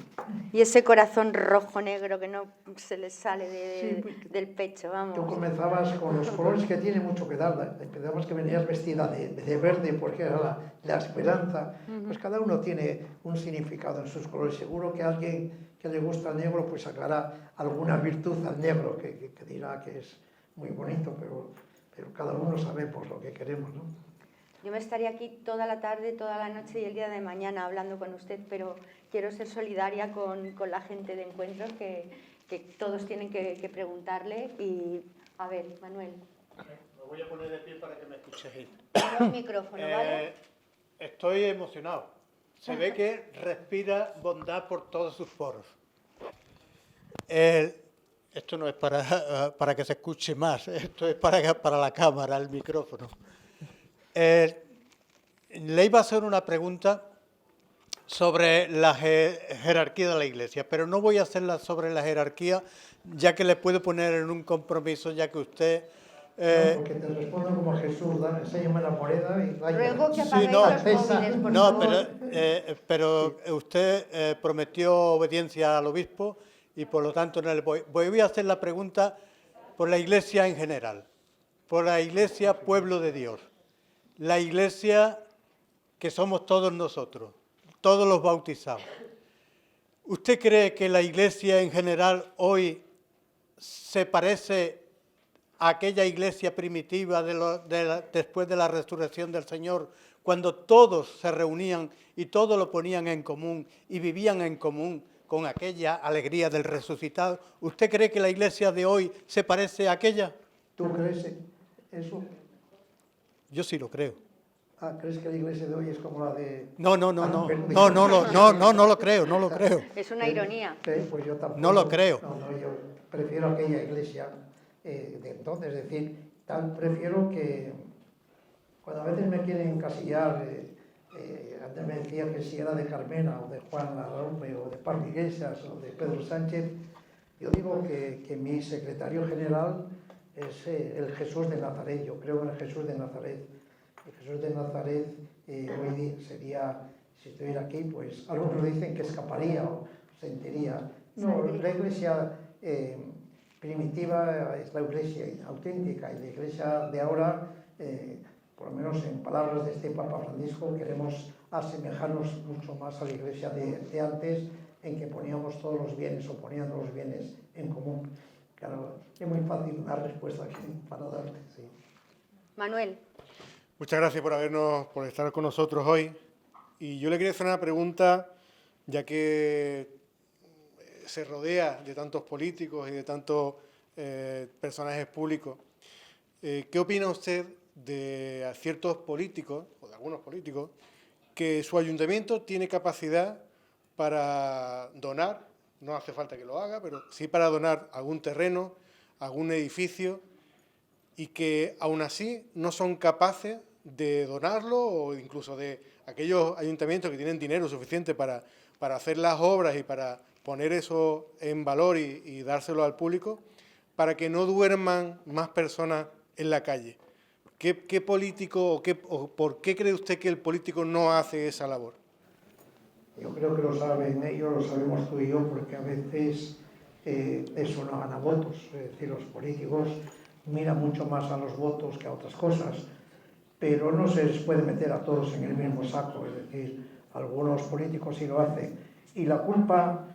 Y ese corazón rojo negro que no se le sale del pecho, vamos. Tú comenzabas con los colores que tiene mucho que dar. Empezabas que venías vestida de verde porque era la esperanza. Pues cada uno tiene un significado en sus colores. Seguro que alguien que le gusta el negro pues sacará alguna virtud al negro que dirá que es muy bonito, pero cada uno sabemos lo que queremos, ¿no? Yo me estaría aquí toda la tarde, toda la noche y el día de mañana hablando con usted, pero quiero ser solidaria con la gente de Encuentros, que todos tienen que preguntarle. Y, a ver, Manuel. Me voy a poner de pie para que me escuchéis. Tengo el micrófono, ¿vale? Estoy emocionado. Se ve que respira bondad por todos sus poros. Esto no es para que se escuche más, esto es para la cámara, el micrófono. Le iba a hacer una pregunta sobre la jerarquía de la Iglesia, pero no voy a hacerla sobre la jerarquía, ya que le puedo poner en un compromiso, ya que usted... No, porque te respondo como Jesús, enséñame la moneda y vaya. Ruego que apaguéis los móviles, por favor. Pero usted prometió obediencia al obispo y por lo tanto no le voy a hacer la pregunta por la Iglesia en general, por la Iglesia pueblo de Dios. La Iglesia que somos todos nosotros, todos los bautizados. ¿Usted cree que la Iglesia en general hoy se parece a aquella Iglesia primitiva después de la resurrección del Señor, cuando todos se reunían y todos lo ponían en común y vivían en común con aquella alegría del resucitado? ¿Usted cree que la Iglesia de hoy se parece a aquella? ¿Tú crees eso? Yo sí lo creo. ¿Crees que la Iglesia de hoy es como la de...? No lo creo. Es una ironía. Pues yo tampoco. No lo creo. No, yo prefiero aquella Iglesia de entonces, es decir, prefiero que cuando a veces me quieren encasillar, antes me decía que si era de Carmena o de Juan Larraume o de Pablo Iglesias o de Pedro Sánchez, yo digo que mi secretario general es el Jesús de Nazaret. Yo creo en el Jesús de Nazaret. El Jesús de Nazaret hoy sería, si estuviera aquí, pues algunos dicen que escaparía o sentiría. No, la Iglesia primitiva es la Iglesia auténtica, y la Iglesia de ahora, por lo menos en palabras de este Papa Francisco, queremos asemejarnos mucho más a la Iglesia de antes, en que poníamos todos los bienes o ponían todos los bienes en común. Claro, es muy fácil una respuesta aquí para darte. Sí. Manuel. Muchas gracias por estar con nosotros hoy. Y yo le quería hacer una pregunta, ya que se rodea de tantos políticos y de tantos personajes públicos. ¿Qué opina usted de ciertos políticos, o de algunos políticos, que su ayuntamiento tiene capacidad para donar, no hace falta que lo haga, pero sí para donar algún terreno, algún edificio, y que aún así no son capaces de donarlo, o incluso de aquellos ayuntamientos que tienen dinero suficiente para hacer las obras y para poner eso en valor y dárselo al público, para que no duerman más personas en la calle? ¿Qué político o por qué cree usted que el político no hace esa labor? Yo creo que lo saben ellos, lo sabemos tú y yo, porque a veces eso no gana votos. Es decir, los políticos miran mucho más a los votos que a otras cosas, pero no se les puede meter a todos en el mismo saco. Es decir, algunos políticos sí lo hacen. Y la culpa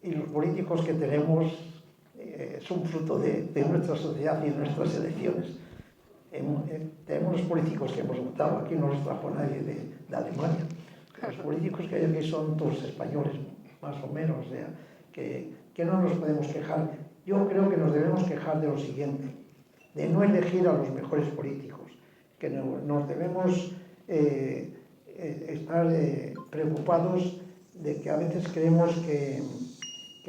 y los políticos que tenemos son fruto de nuestra sociedad y de nuestras elecciones. Tenemos los políticos que hemos votado, aquí no los trajo nadie de Alemania. Los políticos que hay aquí son todos españoles, más o menos, o sea, que no nos podemos quejar. Yo creo que nos debemos quejar de lo siguiente, de no elegir a los mejores políticos, que nos debemos estar preocupados de que a veces creemos que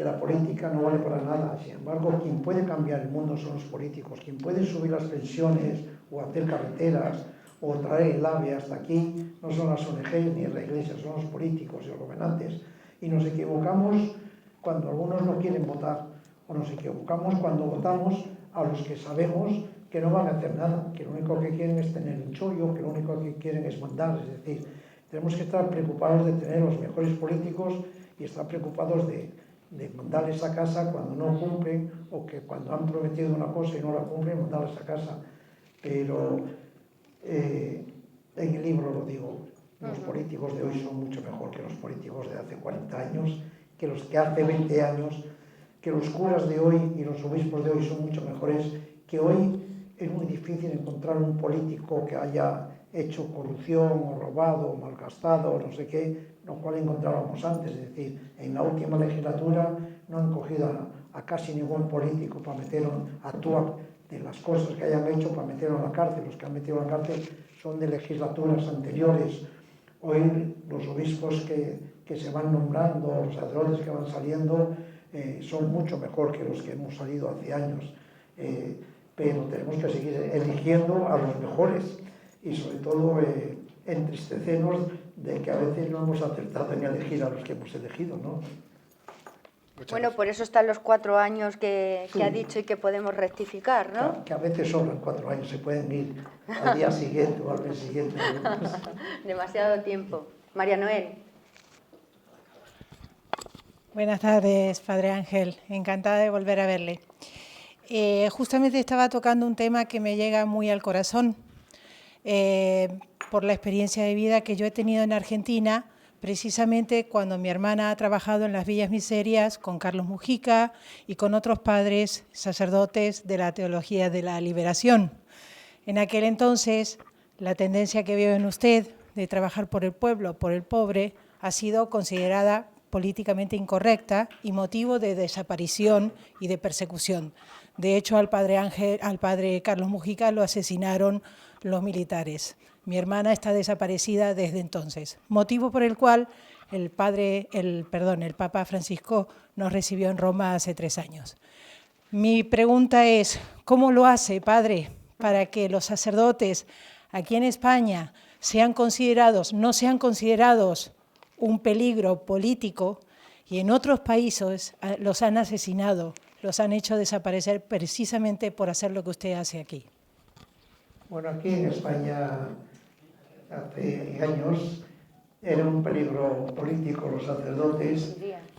la política no vale para nada. Sin embargo, quien puede cambiar el mundo son los políticos, quien puede subir las pensiones o hacer carreteras o traer el AVE hasta aquí no son las ONG ni la Iglesia, son los políticos y los gobernantes. Y nos equivocamos cuando algunos no quieren votar, o nos equivocamos cuando votamos a los que sabemos que no van a hacer nada, que lo único que quieren es tener un chollo, que lo único que quieren es mandar. Es decir, tenemos que estar preocupados de tener los mejores políticos y estar preocupados de mandarles a casa cuando no cumplen, o que cuando han prometido una cosa y no la cumplen, mandarles a casa. Pero en el libro lo digo, los políticos de hoy son mucho mejor que los políticos de hace 40 años, que los que hace 20 años, que los curas de hoy y los obispos de hoy son mucho mejores, que hoy es muy difícil encontrar un político que haya hecho corrupción o robado o malgastado o no sé qué, lo cual encontrábamos antes. Es decir, en la última legislatura no han cogido a casi ningún político para meterlo a actuar de las cosas que hayan hecho para meterlo en la cárcel. Los que han metido en la cárcel son de legislaturas anteriores. Hoy los obispos que se van nombrando, los sacerdotes que van saliendo, son mucho mejor que los que hemos salido hace años. Pero tenemos que seguir eligiendo a los mejores y sobre todo entristecernos de que a veces no hemos acertado en elegir a los que hemos elegido, ¿no? Bueno, por eso están los 4 años que ha dicho y que podemos rectificar, ¿no? Que a veces sobran 4 años, se pueden ir al día siguiente o al mes siguiente. Demasiado tiempo. María Noel. Buenas tardes, Padre Ángel. Encantada de volver a verle. Justamente estaba tocando un tema que me llega muy al corazón por la experiencia de vida que yo he tenido en Argentina, precisamente cuando mi hermana ha trabajado en las Villas Miserias con Carlos Mujica y con otros padres sacerdotes de la Teología de la Liberación. En aquel entonces, la tendencia que veo en usted de trabajar por el pueblo, por el pobre, ha sido considerada políticamente incorrecta y motivo de desaparición y de persecución. De hecho, al padre Carlos Mujica lo asesinaron los militares. Mi hermana está desaparecida desde entonces, motivo por el cual el Papa Francisco nos recibió en Roma hace 3 años. Mi pregunta es, ¿cómo lo hace, padre, para que los sacerdotes aquí en España no sean considerados un peligro político y en otros países los han asesinado, los han hecho desaparecer precisamente por hacer lo que usted hace aquí? Bueno, aquí en España hace años era un peligro político los sacerdotes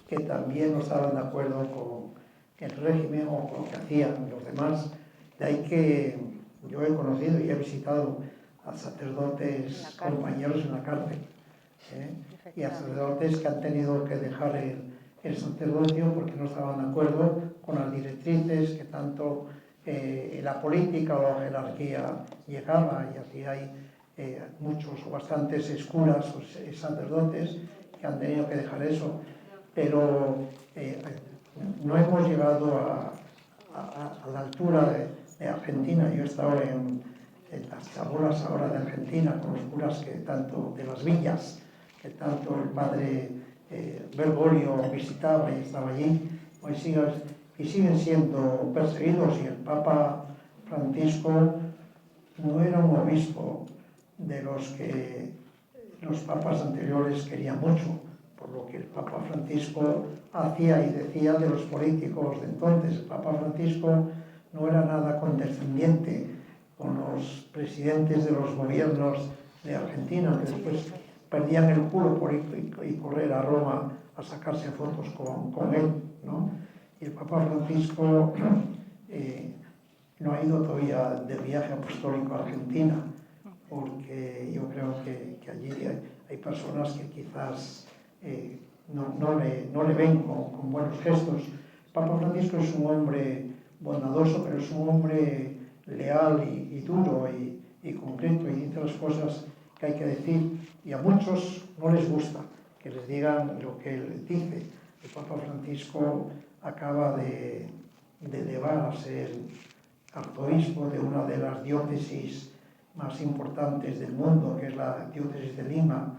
que también no estaban de acuerdo con el régimen o con lo que hacían los demás. De ahí que yo he conocido y he visitado a sacerdotes compañeros en la cárcel, y a sacerdotes que han tenido que dejar el sacerdocio porque no estaban de acuerdo con las directrices que tanto la política o la jerarquía llegaba, y así hay muchos o bastantes curas o sacerdotes que han tenido que dejar eso, pero no hemos llegado a la altura de Argentina. Yo he estado en las chabolas ahora de Argentina con los curas que tanto de las villas, que tanto el padre Bergoglio visitaba y estaba allí, hoy siguen siendo perseguidos, y el Papa Francisco no era un obispo de los que los papas anteriores querían mucho, por lo que el Papa Francisco hacía y decía de los políticos de entonces. El Papa Francisco no era nada condescendiente con los presidentes de los gobiernos de Argentina, que después perdían el culo por ir y correr a Roma a sacarse fotos con él, ¿no? Y el Papa Francisco no ha ido todavía de viaje apostólico a Argentina, porque yo creo que allí hay personas que quizás no le ven con buenos gestos. Papa Francisco es un hombre bondadoso, pero es un hombre leal y duro y concreto, y dice las cosas que hay que decir, y a muchos no les gusta que les digan lo que él dice. El Papa Francisco acaba de elevar a ser arzobispo de una de las diócesis más importantes del mundo, que es la diócesis de Lima.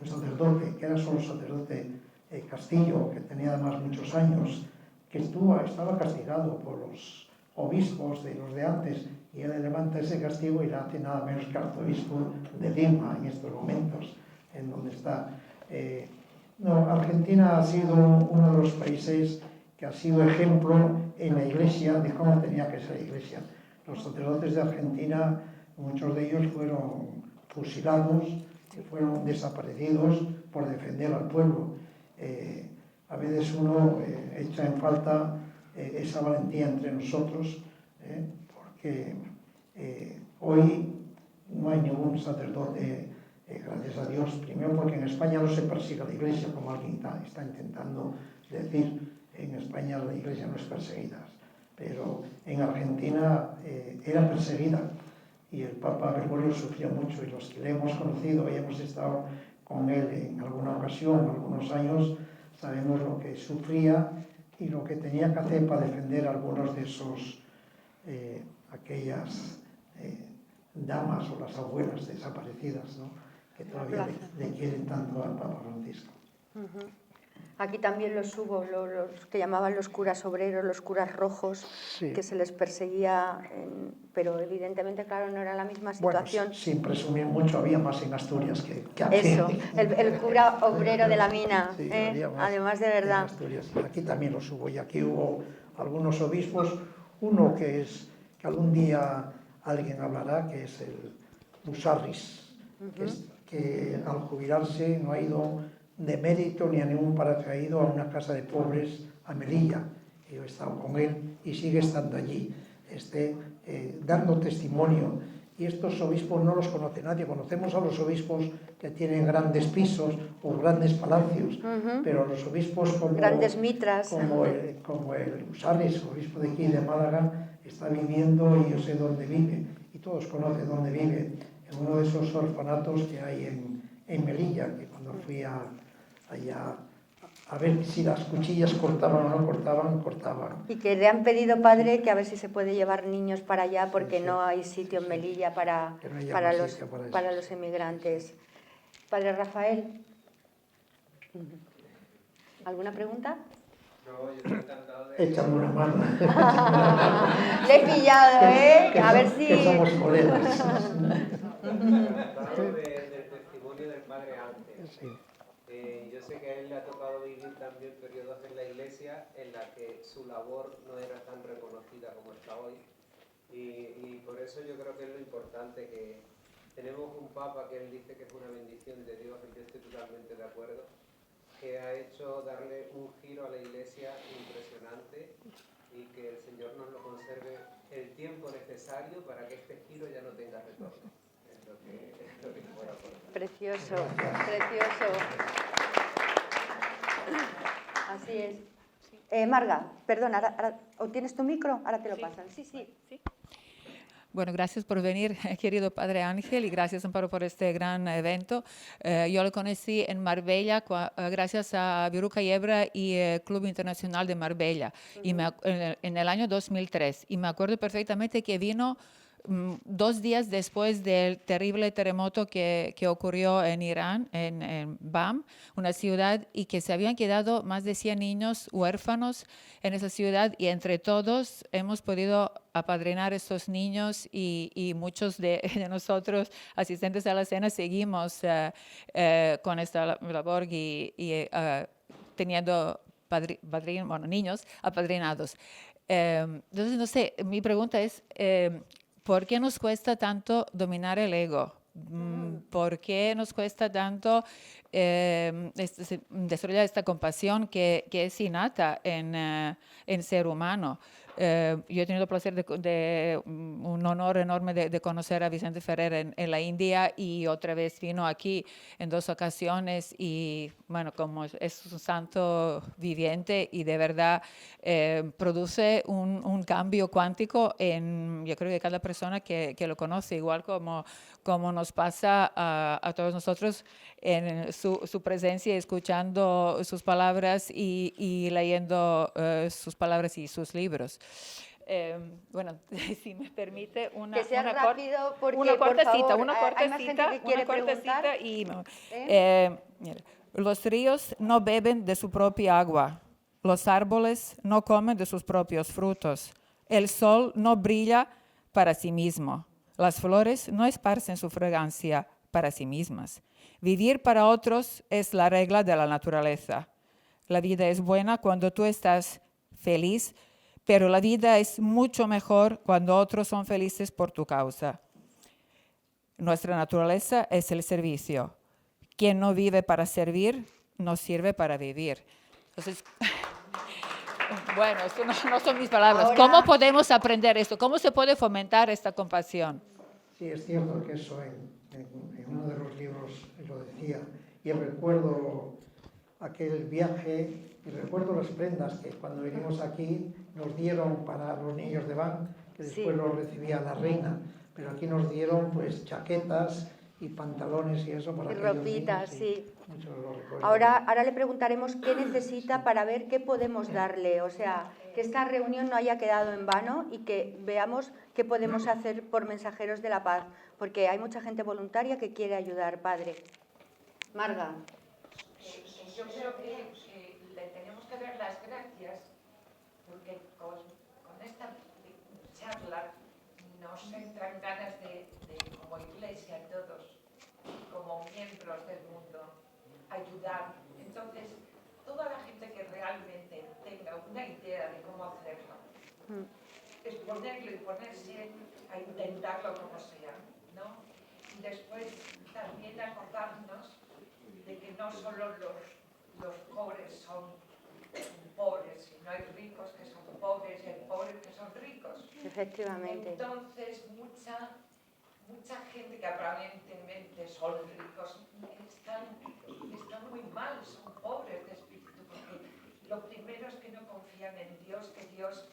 Un sacerdote, que era solo sacerdote Castillo, que tenía además muchos años, que estaba castigado por los obispos de los de antes, y él levanta ese castigo y le hace nada menos que arzobispo de Lima en estos momentos, en donde está. Argentina ha sido uno de los países que ha sido ejemplo en la Iglesia de cómo tenía que ser la Iglesia. Los sacerdotes de Argentina, muchos de ellos fueron fusilados, fueron desaparecidos por defender al pueblo. A veces uno echa en falta esa valentía entre nosotros, porque hoy no hay ningún sacerdote, gracias a Dios, primero porque en España no se persigue a la Iglesia, como alguien está intentando decir. En España la Iglesia no es perseguida, pero en Argentina era perseguida, y el Papa Bergoglio sufrió mucho, y los que le hemos conocido y hemos estado con él en alguna ocasión, algunos años, sabemos lo que sufría y lo que tenía que hacer para defender a algunos de esos, aquellas damas o las abuelas desaparecidas, ¿no?, que todavía le quieren tanto al Papa Francisco. Aquí también los hubo, los que llamaban los curas obreros, los curas rojos, sí, que se les perseguía, pero evidentemente, claro, no era la misma situación. Bueno, sin presumir mucho, había más en Asturias que aquí. Eso, el cura obrero de la mina, sí, además de verdad. En Asturias. Aquí también los hubo, y aquí hubo algunos obispos, uno que algún día alguien hablará, que es el Musarris, que al jubilarse no ha ido de mérito ni a ningún paraje, ha ido a una casa de pobres a Melilla. Yo he estado con él y sigue estando allí, dando testimonio. Y estos obispos no los conoce nadie. Conocemos a los obispos que tienen grandes pisos o grandes palacios, pero los obispos como grandes mitras, como el Usares, obispo de aquí de Málaga, está viviendo, y yo sé dónde vive, y todos conocen dónde vive, en uno de esos orfanatos que hay en Melilla, que cuando fui allá a ver si las cuchillas cortaban o no cortaban. Y que le han pedido, padre, que a ver si se puede llevar niños para allá, porque sí, no hay sitio en Melilla para los emigrantes. Padre Rafael, ¿alguna pregunta? No, yo estoy encantado de... Échame una mano. Le he pillado, a ver si... Que somos colegas. Encantado del testimonio del Padre Ángel. Sí. Yo sé que a él le ha tocado vivir también periodos en la Iglesia en la que su labor no era tan reconocida como está hoy, y por eso yo creo que es lo importante, que tenemos un Papa que él dice que es una bendición de Dios, y yo estoy totalmente de acuerdo, que ha hecho darle un giro a la Iglesia impresionante, y que el Señor nos lo conserve el tiempo necesario para que este giro ya no tenga retorno. Es lo que fuera por mí. Precioso, precioso. Así es. Marga, perdona, ahora, ¿o tienes tu micro? Ahora te lo pasan. Sí. Bueno, gracias por venir, querido Padre Ángel, y gracias, Amparo, por este gran evento. Yo lo conocí en Marbella gracias a Viruca Yebra y el Club Internacional de Marbella, y en el año 2003. Y me acuerdo perfectamente que vino 2 días después del terrible terremoto que ocurrió en Irán, en Bam, una ciudad, y que se habían quedado más de 100 niños huérfanos en esa ciudad, y entre todos hemos podido apadrinar a estos niños, y muchos de nosotros, asistentes a la cena, seguimos con esta labor y teniendo niños apadrinados. Entonces, no sé, mi pregunta es... ¿por qué nos cuesta tanto dominar el ego? ¿Por qué nos cuesta tanto desarrollar esta compasión que es innata en ser humano? Yo he tenido el placer un honor enorme de conocer a Vicente Ferrer en la India, y otra vez vino aquí en 2 ocasiones, y bueno, como es un santo viviente y de verdad produce un cambio cuántico en, yo creo que cada persona que lo conoce, igual como nos pasa a todos nosotros en su presencia, escuchando sus palabras y leyendo sus palabras y sus libros. Bueno, si me permite que sea rápido, porque, cortecita, por favor, una hay más gente que quiere preguntar. Mira, los ríos no beben de su propia agua, los árboles no comen de sus propios frutos, el sol no brilla para sí mismo, las flores no esparcen su fragancia para sí mismas. Vivir para otros es la regla de la naturaleza. La vida es buena cuando tú estás feliz, pero la vida es mucho mejor cuando otros son felices por tu causa. Nuestra naturaleza es el servicio. Quien no vive para servir, no sirve para vivir. Entonces, bueno, esto no son mis palabras. Ahora, ¿cómo podemos aprender esto? ¿Cómo se puede fomentar esta compasión? Sí, es cierto que eso en uno de los libros lo decía. Y recuerdo aquel viaje y recuerdo las prendas que cuando vinimos aquí nos dieron para los niños de Van, que después los recibía la reina. Pero aquí nos dieron pues chaquetas y pantalones y eso para y aquellos ropitas, niños, sí. Muchos lo recuerdan. Ahora le preguntaremos qué necesita para ver qué podemos darle. O sea, que esta reunión no haya quedado en vano y que veamos qué podemos hacer por Mensajeros de la Paz, porque hay mucha gente voluntaria que quiere ayudar, Padre. Marga. Yo creo que le tenemos que dar las gracias porque con esta charla nos entran ganas de, como iglesia todos, como miembros del mundo, ayudar. Entonces, toda la gente que realmente tenga una idea de cómo hacerlo, exponerlo y ponerse a intentarlo como sea, ¿no? Y después también acordarnos de que no solo los pobres son pobres, sino hay ricos que son pobres y hay pobres que son ricos. Efectivamente. Entonces, mucha gente que aparentemente son ricos están muy mal, son pobres de espíritu, porque lo primero es que no confían en Dios, que Dios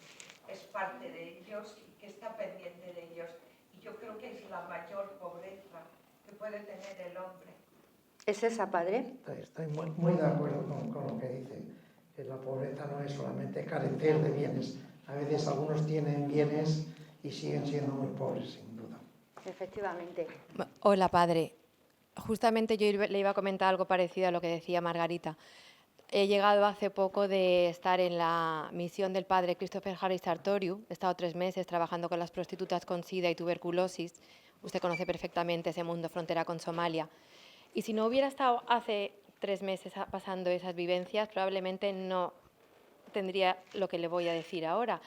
es parte de ellos y que está pendiente de ellos. Y yo creo que es la mayor pobreza que puede tener el hombre. ¿Es esa, Padre? Estoy muy de acuerdo con lo que dice, que la pobreza no es solamente carecer de bienes. A veces algunos tienen bienes y siguen siendo muy pobres, sin duda. Efectivamente. Hola, Padre. Justamente yo le iba a comentar algo parecido a lo que decía Margarita. He llegado hace poco de estar en la misión del Padre Christopher Harris Sartorius. He estado 3 meses trabajando con las prostitutas con SIDA y tuberculosis. Usted conoce perfectamente ese mundo, frontera con Somalia. Y si no hubiera estado hace 3 meses pasando esas vivencias, probablemente no tendría lo que le voy a decir ahora.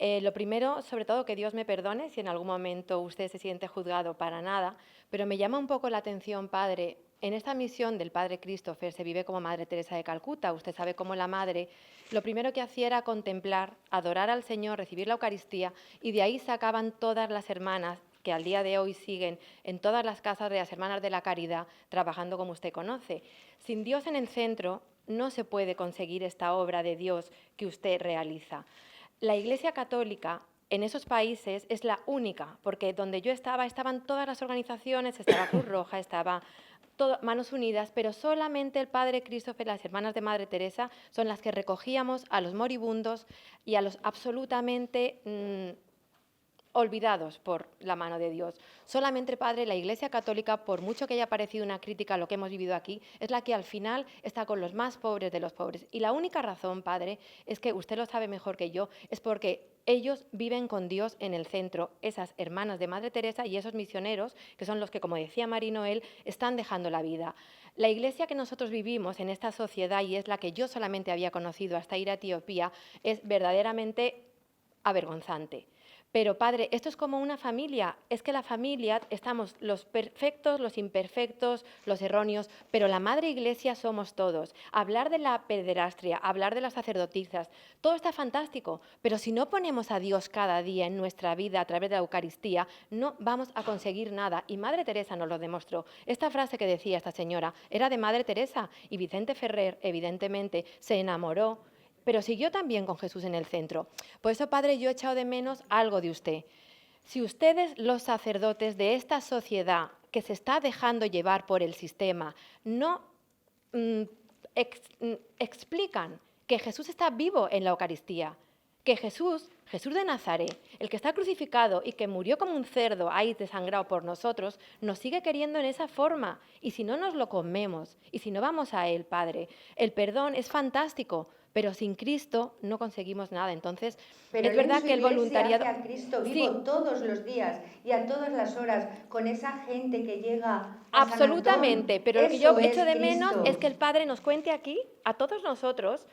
Lo primero, sobre todo, que Dios me perdone si en algún momento usted se siente juzgado, para nada, pero me llama un poco la atención, Padre. En esta misión del Padre Christopher se vive como Madre Teresa de Calcuta. Usted sabe cómo la Madre lo primero que hacía era contemplar, adorar al Señor, recibir la Eucaristía, y de ahí sacaban todas las hermanas que al día de hoy siguen en todas las casas de las Hermanas de la Caridad, trabajando como usted conoce. Sin Dios en el centro, no se puede conseguir esta obra de Dios que usted realiza. La Iglesia Católica en esos países es la única, porque donde yo estaba, estaban todas las organizaciones, estaba Cruz Roja, estaba Manos Unidas, pero solamente el Padre Christopher, las Hermanas de Madre Teresa, son las que recogíamos a los moribundos y a los absolutamente olvidados por la mano de Dios. Solamente, Padre, la Iglesia Católica, por mucho que haya parecido una crítica a lo que hemos vivido aquí, es la que al final está con los más pobres de los pobres. Y la única razón, Padre, es que usted lo sabe mejor que yo, es porque ellos viven con Dios en el centro, esas hermanas de Madre Teresa y esos misioneros, que son los que, como decía Marie Noel, están dejando la vida. La Iglesia que nosotros vivimos en esta sociedad, y es la que yo solamente había conocido hasta ir a Etiopía, es verdaderamente avergonzante. Pero, Padre, esto es como una familia. Es que la familia, estamos los perfectos, los imperfectos, los erróneos, pero la Madre Iglesia somos todos. Hablar de la pederastria, hablar de las sacerdotisas, todo está fantástico, pero si no ponemos a Dios cada día en nuestra vida a través de la Eucaristía, no vamos a conseguir nada. Y Madre Teresa nos lo demostró. Esta frase que decía esta señora era de Madre Teresa, y Vicente Ferrer, evidentemente, se enamoró, pero siguió también con Jesús en el centro. Por eso, Padre, yo he echado de menos algo de usted. Si ustedes, los sacerdotes de esta sociedad que se está dejando llevar por el sistema, no explican que Jesús está vivo en la Eucaristía, que Jesús de Nazaret, el que está crucificado y que murió como un cerdo ahí desangrado por nosotros, nos sigue queriendo en esa forma. Y si no nos lo comemos, y si no vamos a Él, Padre, el perdón es fantástico, pero sin Cristo no conseguimos nada. Entonces, pero es verdad que el voluntariado... hace a Cristo vivo todos los días y a todas las horas, con esa gente que llega a absolutamente, San Antón. pero lo que yo echo de Cristo. menos es que el Padre nos cuente aquí, a todos nosotros,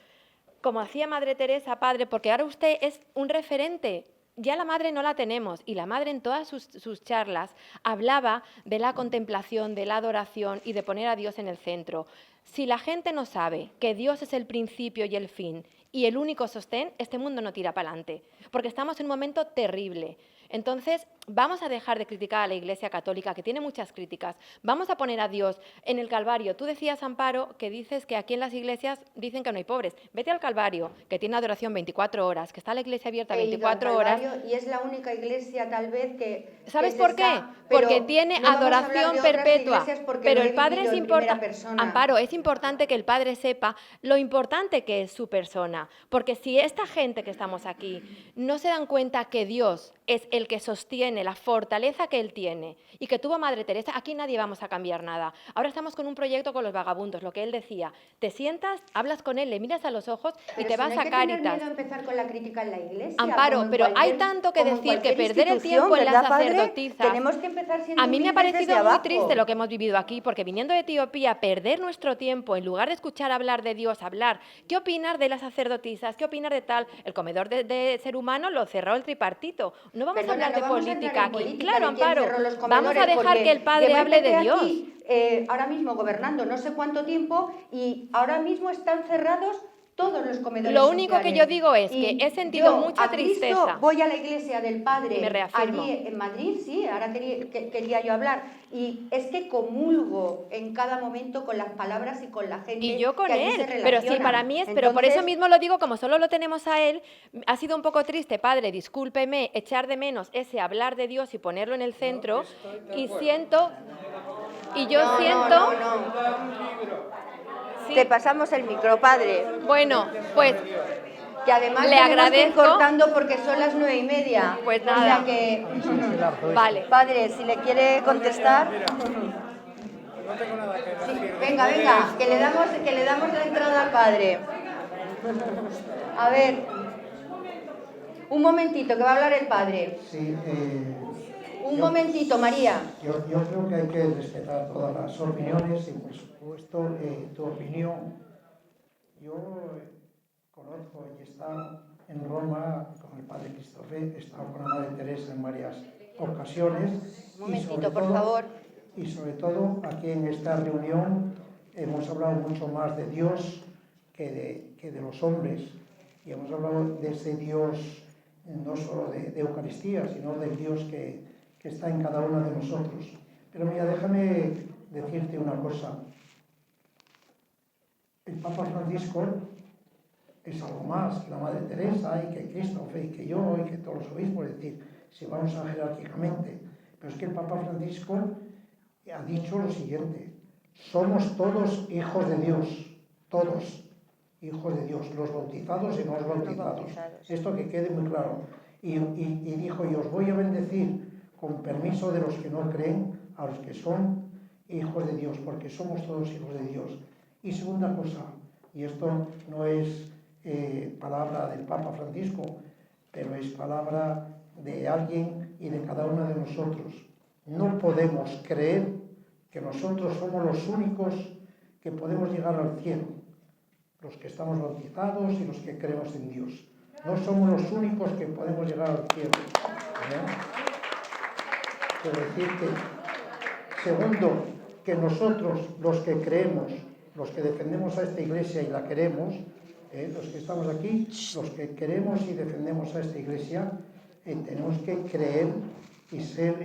como hacía Madre Teresa, Padre, porque ahora usted es un referente. Ya la Madre no la tenemos, y la Madre en todas sus charlas hablaba de la contemplación, de la adoración y de poner a Dios en el centro. Si la gente no sabe que Dios es el principio y el fin y el único sostén, este mundo no tira para adelante, porque estamos en un momento terrible. Entonces, vamos a dejar de criticar a la Iglesia Católica, que tiene muchas críticas. Vamos a poner a Dios en el Calvario. Tú decías, Amparo, que dices que aquí en las iglesias dicen que no hay pobres. Vete al Calvario, que tiene adoración 24 horas, que está la iglesia abierta 24 horas. Y es la única iglesia, tal vez, que... ¿Sabes por qué? Porque tiene adoración perpetua. Pero el Padre es importante. Amparo, es importante que el Padre sepa lo importante que es su persona. Porque si esta gente que estamos aquí no se dan cuenta que Dios es el que sostiene la fortaleza que Él tiene y que tuvo Madre Teresa, aquí nadie vamos a cambiar nada. Ahora estamos con un proyecto con los vagabundos, lo que Él decía. Te sientas, hablas con Él, le miras a los ojos y te vas a Cáritas. Pero si no hay que tener miedo a empezar con la crítica en la iglesia. Amparo, pero hay tanto que decir que perder el tiempo en las sacerdotisas. Tenemos que empezar siendo a mí me ha parecido muy abajo. triste lo que hemos vivido aquí, porque viniendo de Etiopía, perder nuestro tiempo, en lugar de escuchar hablar de Dios, hablar, ¿qué opinas de las sacerdotisas? ¿Qué opinas de tal? El comedor de ser humano lo cerró el tripartito. No vamos a hablar de política aquí. Claro, Amparo, vamos a dejar que el Padre hable de Dios. Aquí, ahora mismo gobernando no sé cuánto tiempo, y ahora mismo están cerrados todos los comedores Lo único sociales. que yo digo es que he sentido mucha tristeza. Voy a la iglesia del Padre, me reafirmo. allí en Madrid, sí, ahora quería yo hablar, y es que comulgo en cada momento con las palabras y con la gente. Y yo con que allí él, se relaciona. pero sí, para mí es, Entonces, pero por eso mismo lo digo, como solo lo tenemos a él, ha sido un poco triste, Padre, discúlpeme, echar de menos ese hablar de Dios y ponerlo en el centro, y siento, y yo siento... Sí. Te pasamos el micro, Padre. Bueno, pues... Que además le agradezco cortando porque son las 9:30. Pues nada. O sea que... Vale. Padre, si le quiere contestar... Sí, venga, que le damos la entrada al Padre. A ver, un momentito, que va a hablar el Padre. Sí, un momentito, María. Yo creo que hay que respetar todas las opiniones y, por supuesto, tu opinión. Yo conozco y he estado en Roma con el Padre Christophe, he estado con la Madre Teresa en varias ocasiones. Un momentito, por favor. Y sobre todo, aquí en esta reunión hemos hablado mucho más de Dios que de los hombres. Y hemos hablado de ese Dios, no solo de Eucaristía, sino del Dios que está en cada uno de nosotros. Pero mira, déjame decirte una cosa. El Papa Francisco es algo más que la Madre Teresa y que Christophe y que yo y que todos los obispos, es decir, si vamos a jerárquicamente. Pero es que el Papa Francisco ha dicho lo siguiente: somos todos hijos de Dios, todos hijos de Dios, los bautizados y no los bautizados. Esto que quede muy claro. Y dijo, y os voy a bendecir con permiso de los que no creen, a los que son hijos de Dios, porque somos todos hijos de Dios. Y segunda cosa, y esto no es palabra del Papa Francisco, pero es palabra de alguien y de cada uno de nosotros. No podemos creer que nosotros somos los únicos que podemos llegar al cielo, los que estamos bautizados y los que creemos en Dios. No somos los únicos que podemos llegar al cielo. Quiero decir que, segundo, que nosotros, los que creemos, los que defendemos a esta Iglesia y la queremos, los que estamos aquí, los que queremos y defendemos a esta Iglesia, tenemos que creer y ser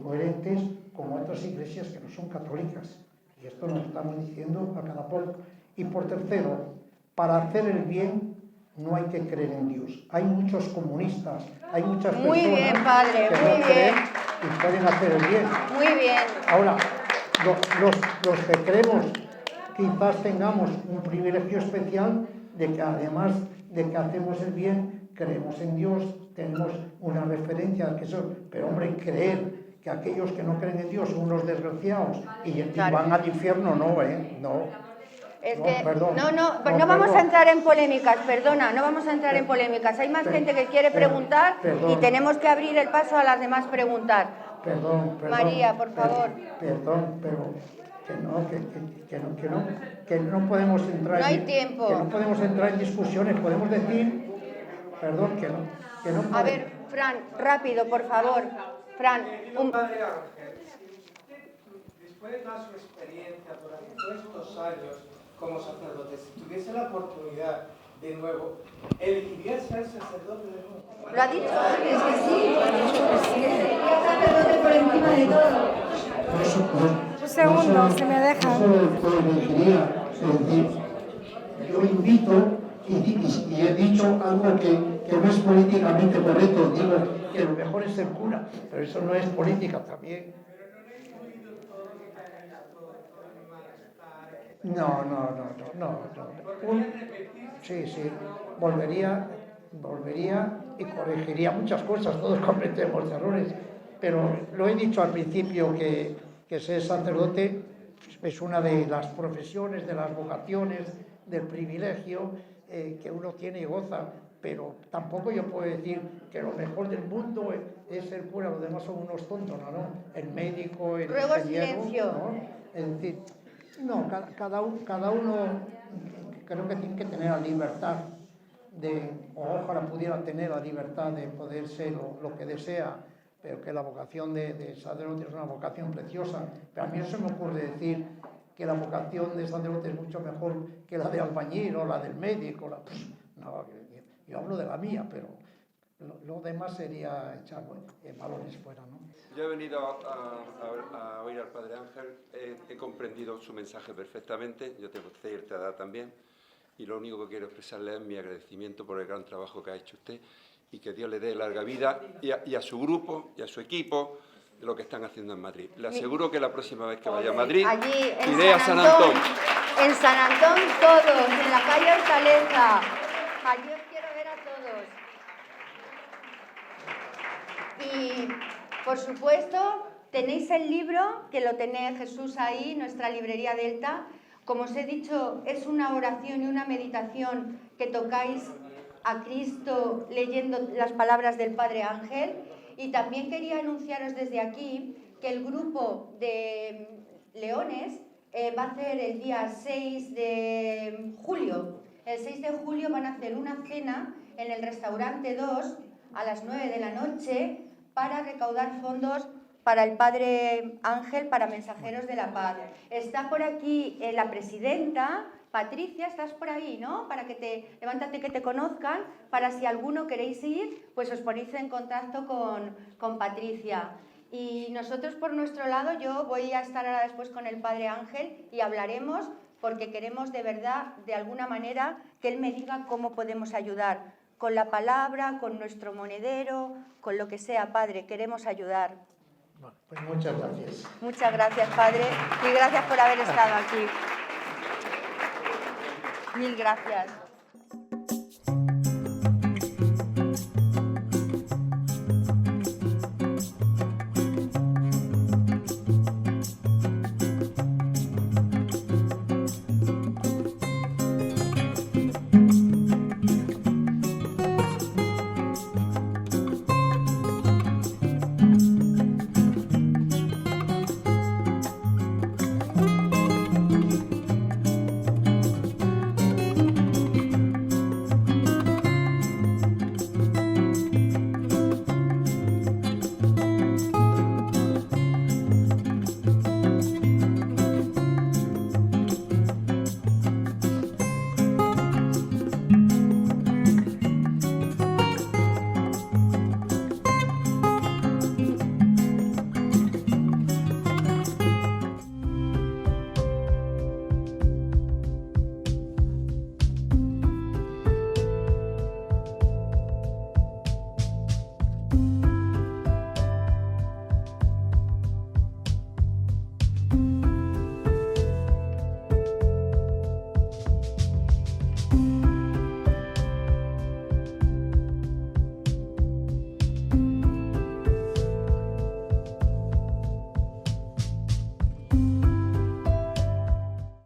coherentes con otras iglesias que no son católicas. Y esto nos estamos diciendo a cada poco. Y por tercero, para hacer el bien no hay que creer en Dios. Hay muchos comunistas, hay muchas personas muy bien, padre, que muy no creen bien. y pueden hacer el bien. Muy bien. Ahora, los que creemos quizás tengamos un privilegio especial de que además de que hacemos el bien, creemos en Dios, tenemos una referencia que son, pero hombre, creer que aquellos que no creen en Dios son unos desgraciados y van al infierno, no. Es No, que, perdón. no No, vamos perdón. a entrar en polémicas, perdona, no vamos a entrar en polémicas. Hay más gente que quiere preguntar perdón. y tenemos que abrir el paso a las demás preguntar. Perdón. María, por favor. Perdón, pero que no podemos entrar No hay tiempo. Que no podemos entrar en discusiones, podemos decir, perdón, que no podemos. A ver, Fran, rápido, por favor. Fran, Padre Ángel, si usted, después de toda su experiencia durante todos estos años como sacerdote, si tuviese la oportunidad de nuevo, ¿elegiría ser sacerdote de nuevo? ¿lo ha dicho? Es que sí, sería sacerdote por encima de todo. Un segundo, si me dejan. Yo invito y he dicho algo que no es políticamente correcto, digo que lo mejor es ser cura, pero eso no es política también. No. Sí, volvería y corregiría muchas cosas, todos cometemos errores, pero lo he dicho al principio que ser sacerdote es una de las profesiones, de las vocaciones, del privilegio que uno tiene y goza, pero tampoco yo puedo decir que lo mejor del mundo es ser cura, los demás son unos tontos, ¿no? El médico, el Ruego ingeniero, silencio. ¿no? Es decir, no, cada uno creo que tiene que tener la libertad o ojalá pudiera tener la libertad de poder ser lo que desea, pero que la vocación de sacerdote es una vocación preciosa. Pero a mí no se me ocurre decir que la vocación de sacerdote es mucho mejor que la de albañil o la del médico. No, yo hablo de la mía, pero lo demás sería echar balones fuera, ¿no? Yo he venido a oír al Padre Ángel, he comprendido su mensaje perfectamente, yo tengo cierta edad también, y lo único que quiero expresarle es mi agradecimiento por el gran trabajo que ha hecho usted y que Dios le dé larga vida y a su grupo y a su equipo de lo que están haciendo en Madrid. Le aseguro que la próxima vez que vaya a Madrid allí en iré a San Antón. En San Antón todos, en la calle Hortaleza. Allí os quiero ver a todos. Y, por supuesto, tenéis el libro, que lo tiene Jesús ahí, nuestra librería Delta. Como os he dicho, es una oración y una meditación que tocáis a Cristo leyendo las palabras del Padre Ángel. Y también quería anunciaros desde aquí que el grupo de Leones va a hacer el día 6 de julio. El 6 de julio van a hacer una cena en el restaurante 2 a las 9 de la noche para recaudar fondos para el Padre Ángel, para Mensajeros de la Paz. Está por aquí la presidenta, Patricia, estás por ahí, ¿no? Para que levántate que te conozcan, para si alguno queréis ir, pues os ponéis en contacto con Patricia. Y nosotros por nuestro lado, yo voy a estar ahora después con el Padre Ángel y hablaremos porque queremos de verdad, de alguna manera, que él me diga cómo podemos ayudar. Con la palabra, con nuestro monedero, con lo que sea, Padre, queremos ayudar. Bueno, pues muchas gracias. Muchas gracias, Padre, y gracias por haber estado aquí. Mil gracias.